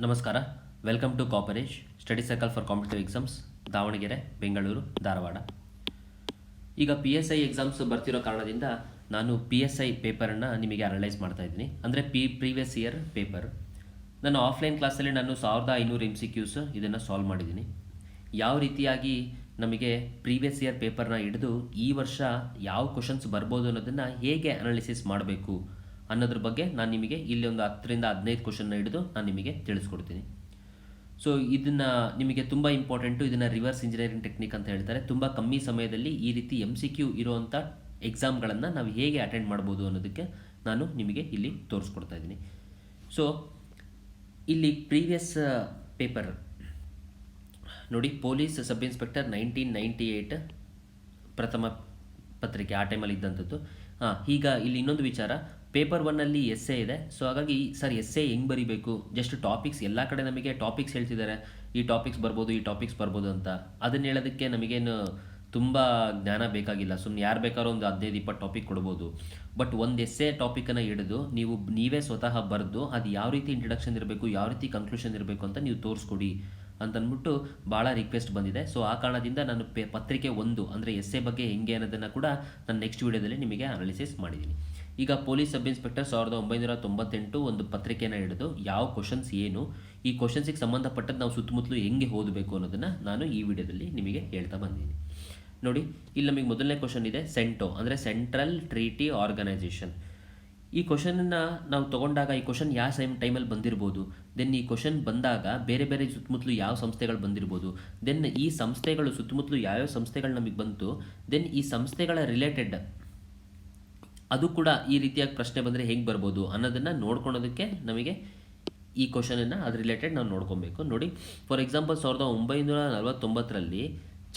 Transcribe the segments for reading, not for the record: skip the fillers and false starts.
ನಮಸ್ಕಾರ. Welcome to Coparage study circle for competitive exams, Davanagere, Bengaluru, Dharwad. ಈಗ PSI exams ಬರ್ತಿರೋ ಕಾರಣದಿಂದ ನಾನು PSI ಪೇಪರನ್ನು ನಿಮಗೆ ಅನಲೈಸ್ ಮಾಡ್ತಾ ಇದ್ದೀನಿ. ಅಂದರೆ ಪ್ರೀವಿಯಸ್ ಇಯರ್ ಪೇಪರ್. ನಾನು ಆಫ್ಲೈನ್ ಕ್ಲಾಸಲ್ಲಿ ನಾನು 1500 MCQs ಇದನ್ನು ಸಾಲ್ವ್ ಮಾಡಿದ್ದೀನಿ. ಯಾವ ರೀತಿಯಾಗಿ ನಮಗೆ ಪ್ರೀವಿಯಸ್ ಇಯರ್ ಪೇಪರ್ನ ಹಿಡಿದು ಈ ವರ್ಷ ಯಾವ ಕ್ವಶನ್ಸ್ ಬರ್ಬೋದು ಅನ್ನೋದನ್ನು ಹೇಗೆ ಅನಾಲಿಸಿಸ್ ಮಾಡಬೇಕು ಅನ್ನೋದ್ರ ಬಗ್ಗೆ ನಾನು ನಿಮಗೆ ಇಲ್ಲಿ ಒಂದು 10 ರಿಂದ 15 ಕ್ವಶನ್ನ ಹಿಡಿದು ನಾನು ನಿಮಗೆ ತಿಳಿಸ್ಕೊಡ್ತೀನಿ. ಸೊ ಇದನ್ನು ನಿಮಗೆ ತುಂಬ ಇಂಪಾರ್ಟೆಂಟು. ಇದನ್ನು ರಿವರ್ಸ್ ಇಂಜಿನಿಯರಿಂಗ್ ಟೆಕ್ನಿಕ್ ಅಂತ ಹೇಳ್ತಾರೆ. ತುಂಬ ಕಮ್ಮಿ ಸಮಯದಲ್ಲಿ ಈ ರೀತಿ MCQ ಇರುವಂಥ ಎಕ್ಸಾಮ್ಗಳನ್ನು ನಾವು ಹೇಗೆ ಅಟೆಂಡ್ ಮಾಡ್ಬೋದು ಅನ್ನೋದಕ್ಕೆ ನಾನು ನಿಮಗೆ ಇಲ್ಲಿ ತೋರಿಸ್ಕೊಡ್ತಾ ಇದ್ದೀನಿ. ಸೊ ಇಲ್ಲಿ ಪ್ರೀವಿಯಸ್ ಪೇಪರ್ ನೋಡಿ, ಪೊಲೀಸ್ ಸಬ್ ಇನ್ಸ್ಪೆಕ್ಟರ್ 1998 ಪ್ರಥಮ ಪತ್ರಿಕೆ ಆ ಟೈಮಲ್ಲಿ ಇದ್ದಂಥದ್ದು. ಈಗ ಇಲ್ಲಿ ಇನ್ನೊಂದು ವಿಚಾರ, ಪೇಪರ್ 1ನಲ್ಲಿ ಎಸ್ಸೆ ಇದೆ. ಸೊ ಹಾಗಾಗಿ ಸರ್ ಎಸ್ಸೆ ಹೆಂಗೆ ಬರೀಬೇಕು, ಜಸ್ಟ್ ಟಾಪಿಕ್ಸ್ ಎಲ್ಲ ಕಡೆ ನಮಗೆ ಟಾಪಿಕ್ಸ್ ಹೇಳ್ತಿದ್ದಾರೆ, ಈ ಟಾಪಿಕ್ಸ್ ಬರ್ಬೋದು, ಈ ಟಾಪಿಕ್ಸ್ ಬರ್ಬೋದು ಅಂತ. ಅದನ್ನು ಹೇಳೋದಕ್ಕೆ ನಮಗೇನು ತುಂಬ ಜ್ಞಾನ ಬೇಕಾಗಿಲ್ಲ. ಸುಮ್ಮನೆ ಯಾರು ಬೇಕಾದ್ರೂ ಒಂದು 15-20 ಟಾಪಿಕ್ ಕೊಡ್ಬೋದು. ಬಟ್ ಒಂದು ಎಸ್ಸೆ ಟಾಪಿಕನ್ನು ಹಿಡಿದು ನೀವೇ ಸ್ವತಃ ಬರೆದು ಅದು ಯಾವ ರೀತಿ ಇಂಟ್ರಡಕ್ಷನ್ ಇರಬೇಕು, ಯಾವ ರೀತಿ ಕನ್ಕ್ಲೂಷನ್ ಇರಬೇಕು ಅಂತ ನೀವು ತೋರಿಸ್ಕೊಡಿ ಅಂತಂದ್ಬಿಟ್ಟು ಭಾಳ ರಿಕ್ವೆಸ್ಟ್ ಬಂದಿದೆ. ಸೊ ಆ ಕಾರಣದಿಂದ ನಾನು ಪತ್ರಿಕೆ 1 ಅಂದರೆ ಎಸ್ಸೆ ಬಗ್ಗೆ ಹೆಂಗೆ ಅನ್ನೋದನ್ನು ಕೂಡ ನಾನು ನೆಕ್ಸ್ಟ್ ವೀಡಿಯೋದಲ್ಲಿ ನಿಮಗೆ ಅನಾಲಿಸಿಸ್ ಮಾಡಿದ್ದೀನಿ. ಈಗ ಪೊಲೀಸ್ ಸಬ್ ಇನ್ಸ್ಪೆಕ್ಟರ್ 1998 ಒಂದು ಪತ್ರಿಕೆಯನ್ನು ಹಿಡಿದು ಯಾವ ಕ್ವಶನ್ಸ್ ಏನು, ಈ ಕ್ವಶನ್ಸಿಗೆ ಸಂಬಂಧಪಟ್ಟದ್ದು ನಾವು ಸುತ್ತಮುತ್ತಲು ಹೆಂಗೆ ಓದಬೇಕು ಅನ್ನೋದನ್ನು ನಾನು ಈ ವಿಡಿಯೋದಲ್ಲಿ ನಿಮಗೆ ಹೇಳ್ತಾ ಬಂದಿದ್ದೀನಿ. ನೋಡಿ, ಇಲ್ಲಿ ನಮಗೆ ಮೊದಲನೇ ಕ್ವಶನ್ ಇದೆ, ಸೆಂಟೋ ಅಂದರೆ ಸೆಂಟ್ರಲ್ ಟ್ರೀಟಿ ಆರ್ಗನೈಸೇಷನ್. ಈ ಕ್ವಶನನ್ನು ನಾವು ತೊಗೊಂಡಾಗ ಈ ಕ್ವಶನ್ ಯಾವ ಟೈಮಲ್ಲಿ ಬಂದಿರ್ಬೋದು, ದೆನ್ ಈ ಕ್ವಶನ್ ಬಂದಾಗ ಬೇರೆ ಬೇರೆ ಸುತ್ತಮುತ್ತಲು ಯಾವ ಸಂಸ್ಥೆಗಳು ಬಂದಿರ್ಬೋದು, ದೆನ್ ಈ ಸಂಸ್ಥೆಗಳು ಸುತ್ತಮುತ್ತಲು ಯಾವ್ಯಾವ ಸಂಸ್ಥೆಗಳು ನಮಗೆ ಬಂತು, ದೆನ್ ಈ ಸಂಸ್ಥೆಗಳ ರಿಲೇಟೆಡ್ ಅದು ಕೂಡ ಈ ರೀತಿಯಾಗಿ ಪ್ರಶ್ನೆ ಬಂದರೆ ಹೆಂಗೆ ಬರ್ಬೋದು ಅನ್ನೋದನ್ನು ನೋಡ್ಕೊಳೋದಕ್ಕೆ ನಮಗೆ ಈ ಕ್ವಶನನ್ನು ಅದು ರಿಲೇಟೆಡ್ ನಾವು ನೋಡ್ಕೊಬೇಕು. ನೋಡಿ, ಫಾರ್ ಎಕ್ಸಾಂಪಲ್ 1949ರಲ್ಲಿ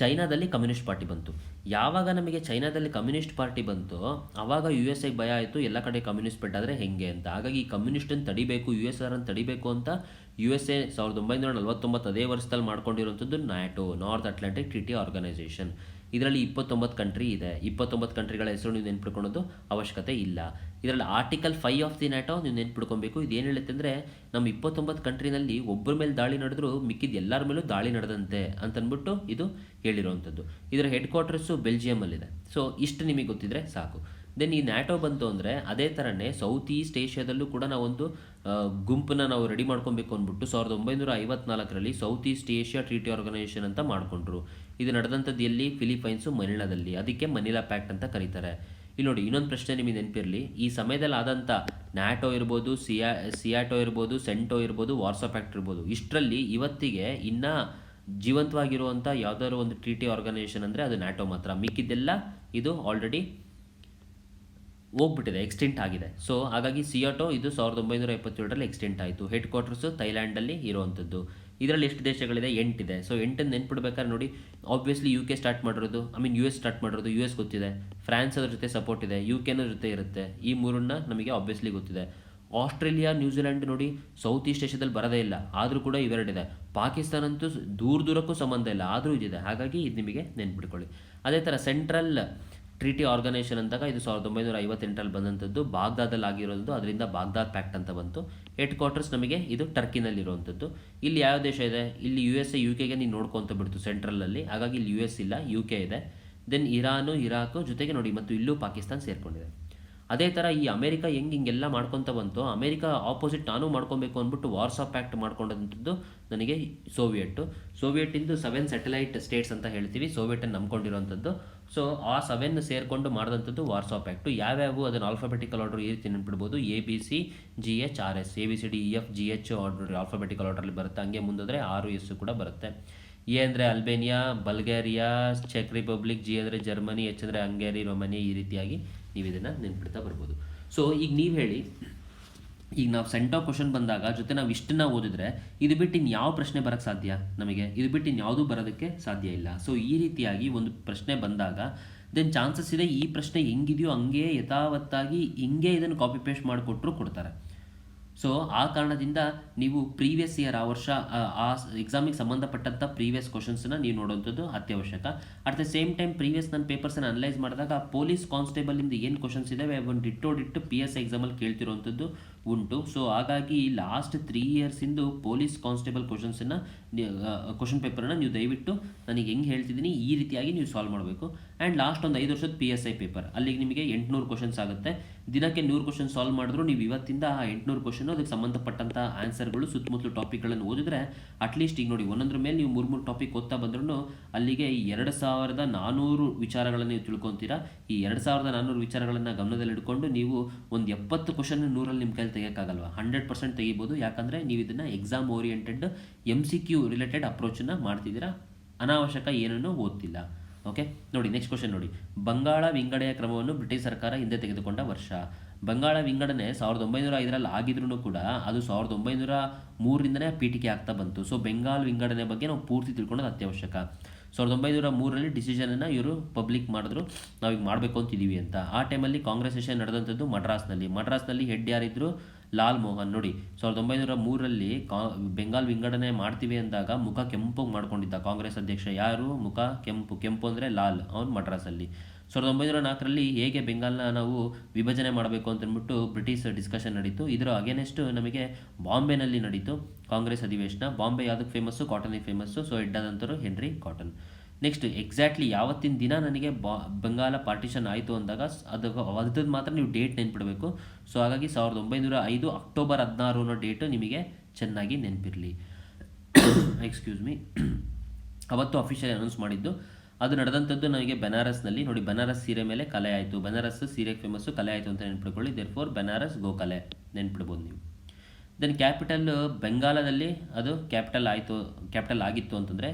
ಚೈನಾದಲ್ಲಿ ಕಮ್ಯುನಿಸ್ಟ್ ಪಾರ್ಟಿ ಬಂತು. ಯಾವಾಗ ನಮಗೆ ಚೈನಾದಲ್ಲಿ ಕಮ್ಯುನಿಸ್ಟ್ ಪಾರ್ಟಿ ಬಂತು ಆವಾಗ USA ಭಯ ಆಯಿತು, ಎಲ್ಲ ಕಡೆ ಕಮ್ಯುನಿಸ್ಟ್ ಸ್ಪ್ರೆಡ್ ಆದರೆ ಹೆಂಗೆ ಅಂತ. ಹಾಗಾಗಿ ಈ ಕಮ್ಯುನಿಸ್ಟನ್ನು ತಡಿಬೇಕು, USSRನ್ನು ತಡಿಬೇಕು ಅಂತ USA 1949 ಅದೇ ವರ್ಷದಲ್ಲಿ ಮಾಡ್ಕೊಂಡಿರುವಂಥದ್ದು NATO, North Atlantic Treaty Organisation. ಇದರಲ್ಲಿ 29 ಕಂಟ್ರಿ ಇದೆ. 29 ಕಂಟ್ರಿಗಳ ಹೆಸರು ನೀವು ನೆನ್ಪಿಟ್ಕೊಳ್ಳೋದು ಅವಶ್ಯಕತೆ ಇಲ್ಲ. ಇದರಲ್ಲಿ ಆರ್ಟಿಕಲ್ 5 ಆಫ್ ದಿ ನ್ಯಾಟೋ ನೀವು ನೆನ್ಪಿಟ್ಕೊಬೇಕು. ಇದೇನು ಹೇಳುತ್ತೆ ಅಂದರೆ, ನಮ್ಮ 29 ಕಂಟ್ರಿನಲ್ಲಿ ಒಬ್ಬರ ಮೇಲೆ ದಾಳಿ ನಡೆದ್ರು ಮಿಕ್ಕಿದ ಎಲ್ಲರ ಮೇಲೂ ದಾಳಿ ನಡೆದಂತೆ ಅಂತಂದ್ಬಿಟ್ಟು ಇದು ಹೇಳಿರುವಂಥದ್ದು. ಇದರ ಹೆಡ್ ಕ್ವಾರ್ಟರ್ಸು ಬೆಲ್ಜಿಯಮಲ್ಲಿದೆ. ಸೊ ಇಷ್ಟು ನಿಮಗೆ ಗೊತ್ತಿದ್ರೆ ಸಾಕು. ದೆನ್ ಈ ನ್ಯಾಟೋ ಬಂತು ಅಂದರೆ ಅದೇ ಥರನೇ ಸೌತ್ ಈಸ್ಟ್ ಏಷ್ಯಾದಲ್ಲೂ ಕೂಡ ನಾವೊಂದು ಗುಂಪನ್ನ ನಾವು ರೆಡಿ ಮಾಡ್ಕೊಬೇಕು ಅಂದ್ಬಿಟ್ಟು 1954ರಲ್ಲಿ South East Asia Treaty Organisation ಅಂತ ಮಾಡಿಕೊಂಡ್ರು. ಇದು ನಡೆದಂಥದ್ದು ಎಲ್ಲಿ, ಫಿಲಿಪೈನ್ಸು, ಮನಿಲಾದಲ್ಲಿ. ಅದಕ್ಕೆ ಮನಿಲಾ ಪ್ಯಾಕ್ಟ್ ಅಂತ ಕರೀತಾರೆ. ಇಲ್ಲಿ ನೋಡಿ, ಇನ್ನೊಂದು ಪ್ರಶ್ನೆ ನಿಮಗೆ ನೆನಪಿರಲಿ, ಈ ಸಮಯದಲ್ಲಿ ಆದಂಥ ನ್ಯಾಟೋ ಇರ್ಬೋದು, ಸಿಯಾಟೋ ಇರ್ಬೋದು, ಸೆಂಟೋ ಇರ್ಬೋದು, ವಾರ್ಸಾ ಪ್ಯಾಕ್ಟ್ ಇರ್ಬೋದು, ಇಷ್ಟರಲ್ಲಿ ಇವತ್ತಿಗೆ ಇನ್ನೂ ಜೀವಂತವಾಗಿರುವಂಥ ಯಾವುದಾದ್ರು ಒಂದು ಟ್ರೀಟಿ ಆರ್ಗನೈಸೇಷನ್ ಅಂದರೆ ಅದು ನ್ಯಾಟೋ ಮಾತ್ರ. ಮಿಕ್ಕಿದ್ದೆಲ್ಲ ಇದು ಆಲ್ರೆಡಿ ಹೋಗ್ಬಿಟ್ಟಿದೆ, ಎಕ್ಸ್ಟೆಂಟ್ ಆಗಿದೆ. ಸೊ ಹಾಗಾಗಿ ಸಿಯಾಟೋ ಇದು 1977ರಲ್ಲಿ ಎಕ್ಸ್ಟೆಂಟ್ ಆಯಿತು. ಹೆಡ್ ಕ್ವಾರ್ಟರ್ಸು ಥೈಲ್ಯಾಂಡಲ್ಲಿ ಇರುವಂಥದ್ದು. ಇದರಲ್ಲಿ ಎಷ್ಟು ದೇಶಗಳಿದೆ, 8 ಇದೆ. ಸೊ 8 ನೆನ್ಪಿಡ್ಬೇಕಾದ್ರೆ ನೋಡಿ, ಆಬ್ವಿಯಸ್ಲಿ UK ಸ್ಟಾರ್ಟ್ ಮಾಡಿರೋದು, US ಸ್ಟಾರ್ಟ್ ಮಾಡಿರೋದು, US ಗೊತ್ತಿದೆ. ಫ್ರಾನ್ಸ್ ಅದ್ರ ಜೊತೆ ಸಪೋರ್ಟ್ ಇದೆ, UKನ ಜೊತೆ ಇರುತ್ತೆ. ಈ ಮೂರನ್ನ ನಮಗೆ ಆಬ್ವಿಯಸ್ಲಿ ಗೊತ್ತಿದೆ. ಆಸ್ಟ್ರೇಲಿಯಾ, ನ್ಯೂಜಿಲೆಂಡ್ ನೋಡಿ ಸೌತ್ ಈಸ್ಟ್ ಏಷ್ಯಾದಲ್ಲಿ ಬರೋದೇ ಇಲ್ಲ, ಆದರೂ ಕೂಡ ಇವೆರಡಿದೆ. ಪಾಕಿಸ್ತಾನ ಅಂತೂ ದೂರಕ್ಕೂ ಸಂಬಂಧ ಇಲ್ಲ, ಆದರೂ ಇದಿದೆ. ಹಾಗಾಗಿ ಇದು ನಿಮಗೆ ನೆನ್ಪಿಟ್ಕೊಳ್ಳಿ. ಅದೇ ಥರ ಸೆಂಟ್ರಲ್ ಟ್ರೀಟಿ ಆರ್ಗನೈಸೇಷನ್ ಅಂದಾಗ ಇದು 1958ರಲ್ಲಿ ಬಂದಂಥದ್ದು, ಬಾಗ್ದಾದಲ್ಲಿ ಆಗಿರೋದು, ಅದರಿಂದ ಬಾಗ್ದಾದ್ ಪ್ಯಾಕ್ಟ್ ಅಂತ ಬಂತು. ಹೆಡ್ ಕ್ವಾರ್ಟರ್ಸ್ ನಮಗೆ ಇದು ಟರ್ಕಿನಲ್ಲಿರುವಂಥದ್ದು. ಇಲ್ಲಿ ಯಾವ ದೇಶ ಇದೆ, ಇಲ್ಲಿ USA UKಗೆ ನೀವು ನೋಡ್ಕೊತ ಬಿಡ್ತು ಸೆಂಟ್ರಲಲ್ಲಿ. ಹಾಗಾಗಿ ಇಲ್ಲಿ US ಇಲ್ಲ, UK ಇದೆ. ದೆನ್ ಇರಾನು, ಇರಾಕು ಜೊತೆಗೆ ನೋಡಿ ಮತ್ತು ಇಲ್ಲೂ ಪಾಕಿಸ್ತಾನ ಸೇರಿಕೊಂಡಿದೆ. ಅದೇ ಥರ ಈ ಅಮೇರಿಕಾ ಹಿಂಗೆಲ್ಲ ಮಾಡ್ಕೊತ ಬಂತು, ಅಮೇರಿಕಾ ಆಪೋಸಿಟ್ ನಾನು ಮಾಡ್ಕೊಬೇಕು ಅಂದ್ಬಿಟ್ಟು ವಾರ್ಸಾ ಪ್ಯಾಕ್ಟ್ ಮಾಡ್ಕೊಂಡಂಥದ್ದು ನನಗೆ ಸೋವಿಯೆಟಿಂದು 7 ಸ್ಯಾಟಲೈಟ್ ಸ್ಟೇಟ್ಸ್ ಅಂತ ಹೇಳ್ತೀವಿ, ಸೋವಿಯೆಟನ್ನು ನಂಬ್ಕೊಂಡಿರೋಂಥದ್ದು. ಸೊ ಆ 7 ಸೇರಿಕೊಂಡು ಮಾಡಿದಂಥದ್ದು ವಾರ್ಸಾ ಪ್ಯಾಕ್ಟು. ಯಾವ್ಯಾವು ಅದನ್ನು ಆಲ್ಫಾಬೆಟಿಕಲ್ ಆರ್ಡರ್ ಈ ರೀತಿ ನೆನ್ಪಿಡ್ಬೋದು, ABC GH RS, ABCD EF GH order alphabetical ಆರ್ಡರಲ್ಲಿ ಬರುತ್ತೆ. ಹಂಗೆ ಮುಂದಾದರೆ 6 S ಕೂಡ ಬರುತ್ತೆ. ಎ ಅಂದರೆ ಅಲ್ಬೇನಿಯಾ, ಬಲ್ಗೇರಿಯಾ, ಚೆಕ್ ರಿಪಬ್ಲಿಕ್, G ಅಂದರೆ ಜರ್ಮನಿ, H ಅಂದರೆ ಹಂಗೇರಿ, ರೊಮಾನಿಯಾ. ಈ ರೀತಿಯಾಗಿ ನೀವು ಇದನ್ನು ನೆನ್ಪಿಡ್ತಾ ಬರ್ಬೋದು. ಸೊ ಈಗ ನೀವು ಹೇಳಿ, ಈಗ ನಾವು ಸೆಂಟೋ ಕ್ವಶನ್ ಬಂದಾಗ ಜೊತೆ ನಾವು ಇಷ್ಟನ್ನ ಓದಿದ್ರೆ ಇದು ಬಿಟ್ಟು ಇನ್ಯಾವ ಪ್ರಶ್ನೆ ಬರೋಕ್ಕೆ ಸಾಧ್ಯ, ನಮಗೆ ಇದು ಬಿಟ್ಟು ಇನ್ಯಾವುದೂ ಬರೋದಕ್ಕೆ ಸಾಧ್ಯ ಇಲ್ಲ. ಸೊ ಈ ರೀತಿಯಾಗಿ ಒಂದು ಪ್ರಶ್ನೆ ಬಂದಾಗ ದೆನ್ ಚಾನ್ಸಸ್ ಇದೆ ಈ ಪ್ರಶ್ನೆ ಹೆಂಗಿದೆಯೋ ಹಂಗೆ ಯಥಾವತ್ತಾಗಿ ಹಿಂಗೆ ಇದನ್ನು ಕಾಪಿ ಪೇಸ್ಟ್ ಮಾಡಿಕೊಟ್ರು ಕೊಡ್ತಾರೆ. ಸೊ ಆ ಕಾರಣದಿಂದ ನೀವು ಪ್ರೀವಿಯಸ್ ಇಯರ್ ಆ ವರ್ಷ ಆ ಎಕ್ಸಾಮಿಗೆ ಸಂಬಂಧಪಟ್ಟಂಥ ಪ್ರೀವಿಯಸ್ ಕ್ವಶನ್ಸನ್ನ ನೀವು ನೋಡೋವಂಥದ್ದು ಅತ್ಯವಶ್ಯಕ. At the same time previous ನನ್ನ ಪೇಪರ್ಸನ್ನು ಅನಲೈಸ್ ಮಾಡಿದಾಗ ಪೊಲೀಸ್ ಕಾನ್ಸ್ಟೇಬಲಿಂದ ಏನು ಕ್ವಶನ್ಸ್ ಇದ್ದಾವೆ ಒಂದು ಡಿಟ್ಟು PSI ಎಕ್ಸಾಮಲ್ಲಿ ಕೇಳ್ತಿರೋವಂಥದ್ದು ಉಂಟು. ಸೊ ಹಾಗಾಗಿ ಲಾಸ್ಟ್ 3 ಇಯರ್ಸಿಂದು ಪೊಲೀಸ್ ಕಾನ್ಸ್ಟೇಬಲ್ ಕ್ವಶನ್ ಪೇಪರನ್ನು ನೀವು ದಯವಿಟ್ಟು ನನಗೆ ಹೆಂಗೆ ಹೇಳ್ತಿದ್ದೀನಿ ಈ ರೀತಿಯಾಗಿ ನೀವು ಸಾಲ್ವ್ ಮಾಡಬೇಕು. ಆ್ಯಂಡ್ ಲಾಸ್ಟ್ ಒಂದು 5 ವರ್ಷದ PSI ಪೇಪರ್, ಅಲ್ಲಿಗೆ ನಿಮಗೆ 800 ಕ್ವಶನ್ಸ್ ಆಗುತ್ತೆ. ದಿನಕ್ಕೆ 100 ಕ್ವಶನ್ ಸಾಲ್ವ್ ಮಾಡಿದ್ರು ನೀವು ಇವತ್ತಿಂದ ಆ 800 ಕ್ವಶನ್ ಅದಕ್ಕೆ ಸಂಬಂಧಪಟ್ಟಂಥ ಆನ್ಸರ್ಗಳು ಸುತ್ತಮುತ್ತಲು ಟಾಪಿಕ್ಗಳನ್ನು ಓದಿದ್ರೆ ಅಟ್ಲೀಸ್ಟ್ ಈಗ ನೋಡಿ ಒಂದೊಂದ್ರ ಮೇಲೆ ನೀವು 3 ಟಾಪಿಕ್ ಓದ್ತಾ ಬಂದ್ರೂ ಅಲ್ಲಿಗೆ 2400 ವಿಚಾರಗಳನ್ನು ನೀವು ತಿಳ್ಕೊತೀರಾ. ಈ 2400 ವಿಚಾರಗಳನ್ನು ಗಮನದಲ್ಲಿ ಇಟ್ಕೊಂಡು ನೀವು ಒಂದು 70 ಕ್ವಶನ್ 100ರಲ್ಲಿ ನಿಮ್ಮ ಕೈಲಿ ತೆಗಿಯೋಕ್ಕಾಗಲ್ವಾ? 100% ತೆಗಿಬೋದು. ಯಾಕಂದರೆ ನೀವು ಇದನ್ನು ಎಕ್ಸಾಮ್ ಓರಿಯೆಂಟೆಡ್ MCQ ರಿಲೇಟೆಡ್ ಅಪ್ರೋಚನ್ನು ಮಾಡ್ತಿದ್ದೀರಾ, ಅನಾವಶ್ಯಕ ಏನನ್ನೂ ಓದ್ತಿಲ್ಲ. ಓಕೆ, ನೋಡಿ ನೆಕ್ಸ್ಟ್ ಕ್ವಶನ್ ನೋಡಿ. ಬಂಗಾಳ ವಿಂಗಡೆಯ ಕ್ರಮವನ್ನು ಬ್ರಿಟಿಷ್ ಸರ್ಕಾರ ಹಿಂದೆ ತೆಗೆದುಕೊಂಡ ವರ್ಷ. ಬಂಗಾಳ ವಿಂಗಡಣೆ 1905ರಲ್ಲಿ ಆಗಿದ್ರೂ ಕೂಡ ಅದು 1903ರಿಂದನೇ ಪೀಠಿಕೆ ಆಗ್ತಾ ಬಂತು. ಸೊ ಬೆಂಗಾಲ್ ವಿಂಗಡಣೆ ಬಗ್ಗೆ ನಾವು ಪೂರ್ತಿ ತಿಳ್ಕೊಳ್ಳೋದು ಅತ್ಯವಶ್ಯಕ. 1903ರಲ್ಲಿ ಡಿಸಿಷನನ್ನು ಇವರು ಪಬ್ಲಿಕ್ ಮಾಡಿದ್ರು, ನಾವೀಗ ಮಾಡಬೇಕು ಅಂತಿದ್ದೀವಿ ಅಂತ. ಆ ಟೈಮಲ್ಲಿ ಕಾಂಗ್ರೆಸ್ ಸೆಷನ್ ನಡೆದಂಥದ್ದು ಮಡ್ರಾಸ್ನಲ್ಲಿ ಹೆಡ್ ಯಾರಿದ್ರು? ಲಾಲ್ ಮೋಹನ್. ನೋಡಿ 1903ರಲ್ಲಿ ಬೆಂಗಾಲ್ ವಿಂಗಡಣೆ ಮಾಡ್ತೀವಿ ಅಂದಾಗ ಮುಖ ಕೆಂಪು ಮಾಡ್ಕೊಂಡಿದ್ದ ಕಾಂಗ್ರೆಸ್ ಅಧ್ಯಕ್ಷ. ಯಾರು? ಮುಖ ಕೆಂಪು ಅಂದರೆ ಲಾಲ್, ಅವನು ಮಡ್ರಾಸಲ್ಲಿ. 1904ರಲ್ಲಿ ಹೇಗೆ ಬೆಂಗಾಲ್ನ ನಾವು ವಿಭಜನೆ ಮಾಡಬೇಕು ಅಂತಂದ್ಬಿಟ್ಟು ಬ್ರಿಟಿಷ್ ಡಿಸ್ಕಷನ್ ನಡೀತು. ಇದರ ಅಗೇನೆಸ್ಟ್ ನಮಗೆ ಬಾಂಬೆನಲ್ಲಿ ನಡೀತು ಕಾಂಗ್ರೆಸ್ ಅಧಿವೇಶನ. ಬಾಂಬೆ ಯಾವುದಕ್ಕೆ ಫೇಮಸ್ಸು? ಕಾಟನಿಗೆ ಫೇಮಸ್ಸು. ಸೊ ಹೆಡ್ ಆದಂಥವ್ರು ಹೆನ್ರಿ ಕಾಟನ್. ನೆಕ್ಸ್ಟ್ ಎಕ್ಸಾಕ್ಟ್ಲಿ ಯಾವತ್ತಿನ ದಿನ ನನಗೆ ಬಂಗಾಲ ಪಾರ್ಟಿಷನ್ ಆಯಿತು ಅಂದಾಗ ಅದ್ರದ್ದು ಮಾತ್ರ ನೀವು ಡೇಟ್ ನೆನ್ಪಿಡಬೇಕು. ಸೊ ಹಾಗಾಗಿ 1905 ಅಕ್ಟೋಬರ್ 16 ಅನ್ನೋ ಡೇಟು ನಿಮಗೆ ಚೆನ್ನಾಗಿ ನೆನಪಿರಲಿ. Excuse me. ಅವತ್ತು ಅಫಿಷಿಯಲ್ ಅನೌನ್ಸ್ ಮಾಡಿದ್ದು. ಅದು ನಡೆದಂಥದ್ದು ನನಗೆ ಬೆನಾರಸ್ನಲ್ಲಿ. ನೋಡಿ ಬನಾರಸ್ ಸೀರೆ ಮೇಲೆ ಕಲೆ ಆಯಿತು. ಬನಾರಸ್ ಸೀರೆಗೆ ಫೇಮಸ್ಸು, ಕಲೆ ಆಯಿತು ಅಂತ ನೆನ್ಪಿಡ್ಕೊಳ್ಳಿ. ದೇರ್ಫೋರ್ ಬನಾರಸ್ ಗೋಕಲೆ ನೆನ್ಪಿಡ್ಬೋದು ನೀವು. ದೆನ್ ಕ್ಯಾಪಿಟಲ್ ಬೆಂಗಾಲದಲ್ಲಿ ಅದು ಕ್ಯಾಪಿಟಲ್ ಆಗಿತ್ತು ಅಂತಂದರೆ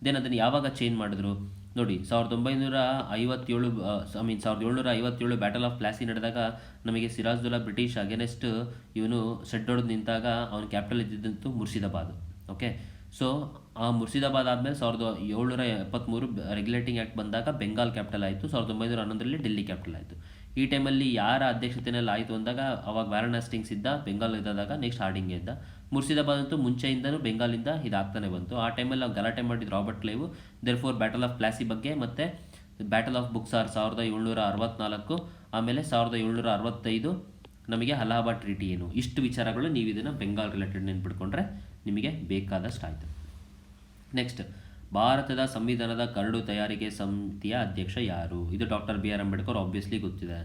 ದೆನ್ ಅದನ್ನು ಯಾವಾಗ ಚೇಂಜ್ ಮಾಡಿದ್ರು ನೋಡಿ? 1757 ಬ್ಯಾಟಲ್ ಆಫ್ ಪ್ಲಾಸಿ ನಡೆದಾಗ ನಮಗೆ ಸಿರಾಜುದ್ದೌಲಾ ಬ್ರಿಟಿಷ್ ಅಗೇನೆಸ್ಟ್ ಇವನು ಸೆಡ್ ಹೊಡೆದು ನಿಂತಾಗ ಅವನ ಕ್ಯಾಪಿಟಲ್ ಇದ್ದಿದ್ದಂತೂ ಮುರ್ಷಿದಾಬಾದ್. ಓಕೆ, ಸೊ ಆ ಮುರ್ಷಿದಾಬಾದ್ ಆದಮೇಲೆ 1773 ರೆಗ್ಯುಲೇಟಿಂಗ್ ಆ್ಯಕ್ಟ್ ಬಂದಾಗ ಬೆಂಗಾಲ್ ಕ್ಯಾಪಿಟಲ್ ಆಯಿತು. 1911ರಲ್ಲಿ ಡೆಲ್ಲಿ ಕ್ಯಾಪಿಟಲ್ ಆಯಿತು. ಈ ಟೈಮಲ್ಲಿ ಯಾರ ಅಧ್ಯಕ್ಷತೆಯಲ್ಲಿ ಆಯಿತು ಅಂದಾಗ ಅವಾಗ ವ್ಯಾರನ್ ಹೇಸ್ಟಿಂಗ್ಸ್ ಇದ್ದ, ಬೆಂಗಾಲ್ ಇದ್ದಾಗ ನೆಕ್ಸ್ಟ್ ಹಾರ್ಡಿಂಗೆ ಇದ್ದ. ಮುರ್ಷಿದಾಬಾದ್ ಅಂತೂ ಮುಂಚೆಯಿಂದನೂ ಬೆಂಗಾಲಿಂದ ಇದಾಗ್ತಾನೆ ಬಂತು. ಆ ಟೈಮಲ್ಲಿ ನಾವು ಗಲಾಟೆ ಮಾಡಿದ್ದು Robert Clive. Therefore battle of Plassey ಬಗ್ಗೆ ಮತ್ತು ಬ್ಯಾಟಲ್ ಆಫ್ ಬುಕ್ಸಾರ್ 1764, ಆಮೇಲೆ 1765 ನಮಗೆ ಅಲಹಾಬಾದ್ ಟ್ರೀಟಿ ಏನು, ಇಷ್ಟು ವಿಚಾರಗಳು ನೀವು ಇದನ್ನು ಬೆಂಗಾಲ್ ರಿಲೇಟೆಡ್ ನೆನ್ಪಿಡ್ಕೊಂಡ್ರೆ ನಿಮಗೆ ಬೇಕಾದಷ್ಟು ಆಯಿತು. ನೆಕ್ಸ್ಟ್, ಭಾರತದ ಸಂವಿಧಾನದ ಕರಡು ತಯಾರಿಕೆ ಸಮಿತಿಯ ಅಧ್ಯಕ್ಷ ಯಾರು? ಇದು ಡಾಕ್ಟರ್ BR ಅಂಬೇಡ್ಕರ್, ಆಬ್ವಿಯಸ್ಲಿ ಗೊತ್ತಿದೆ.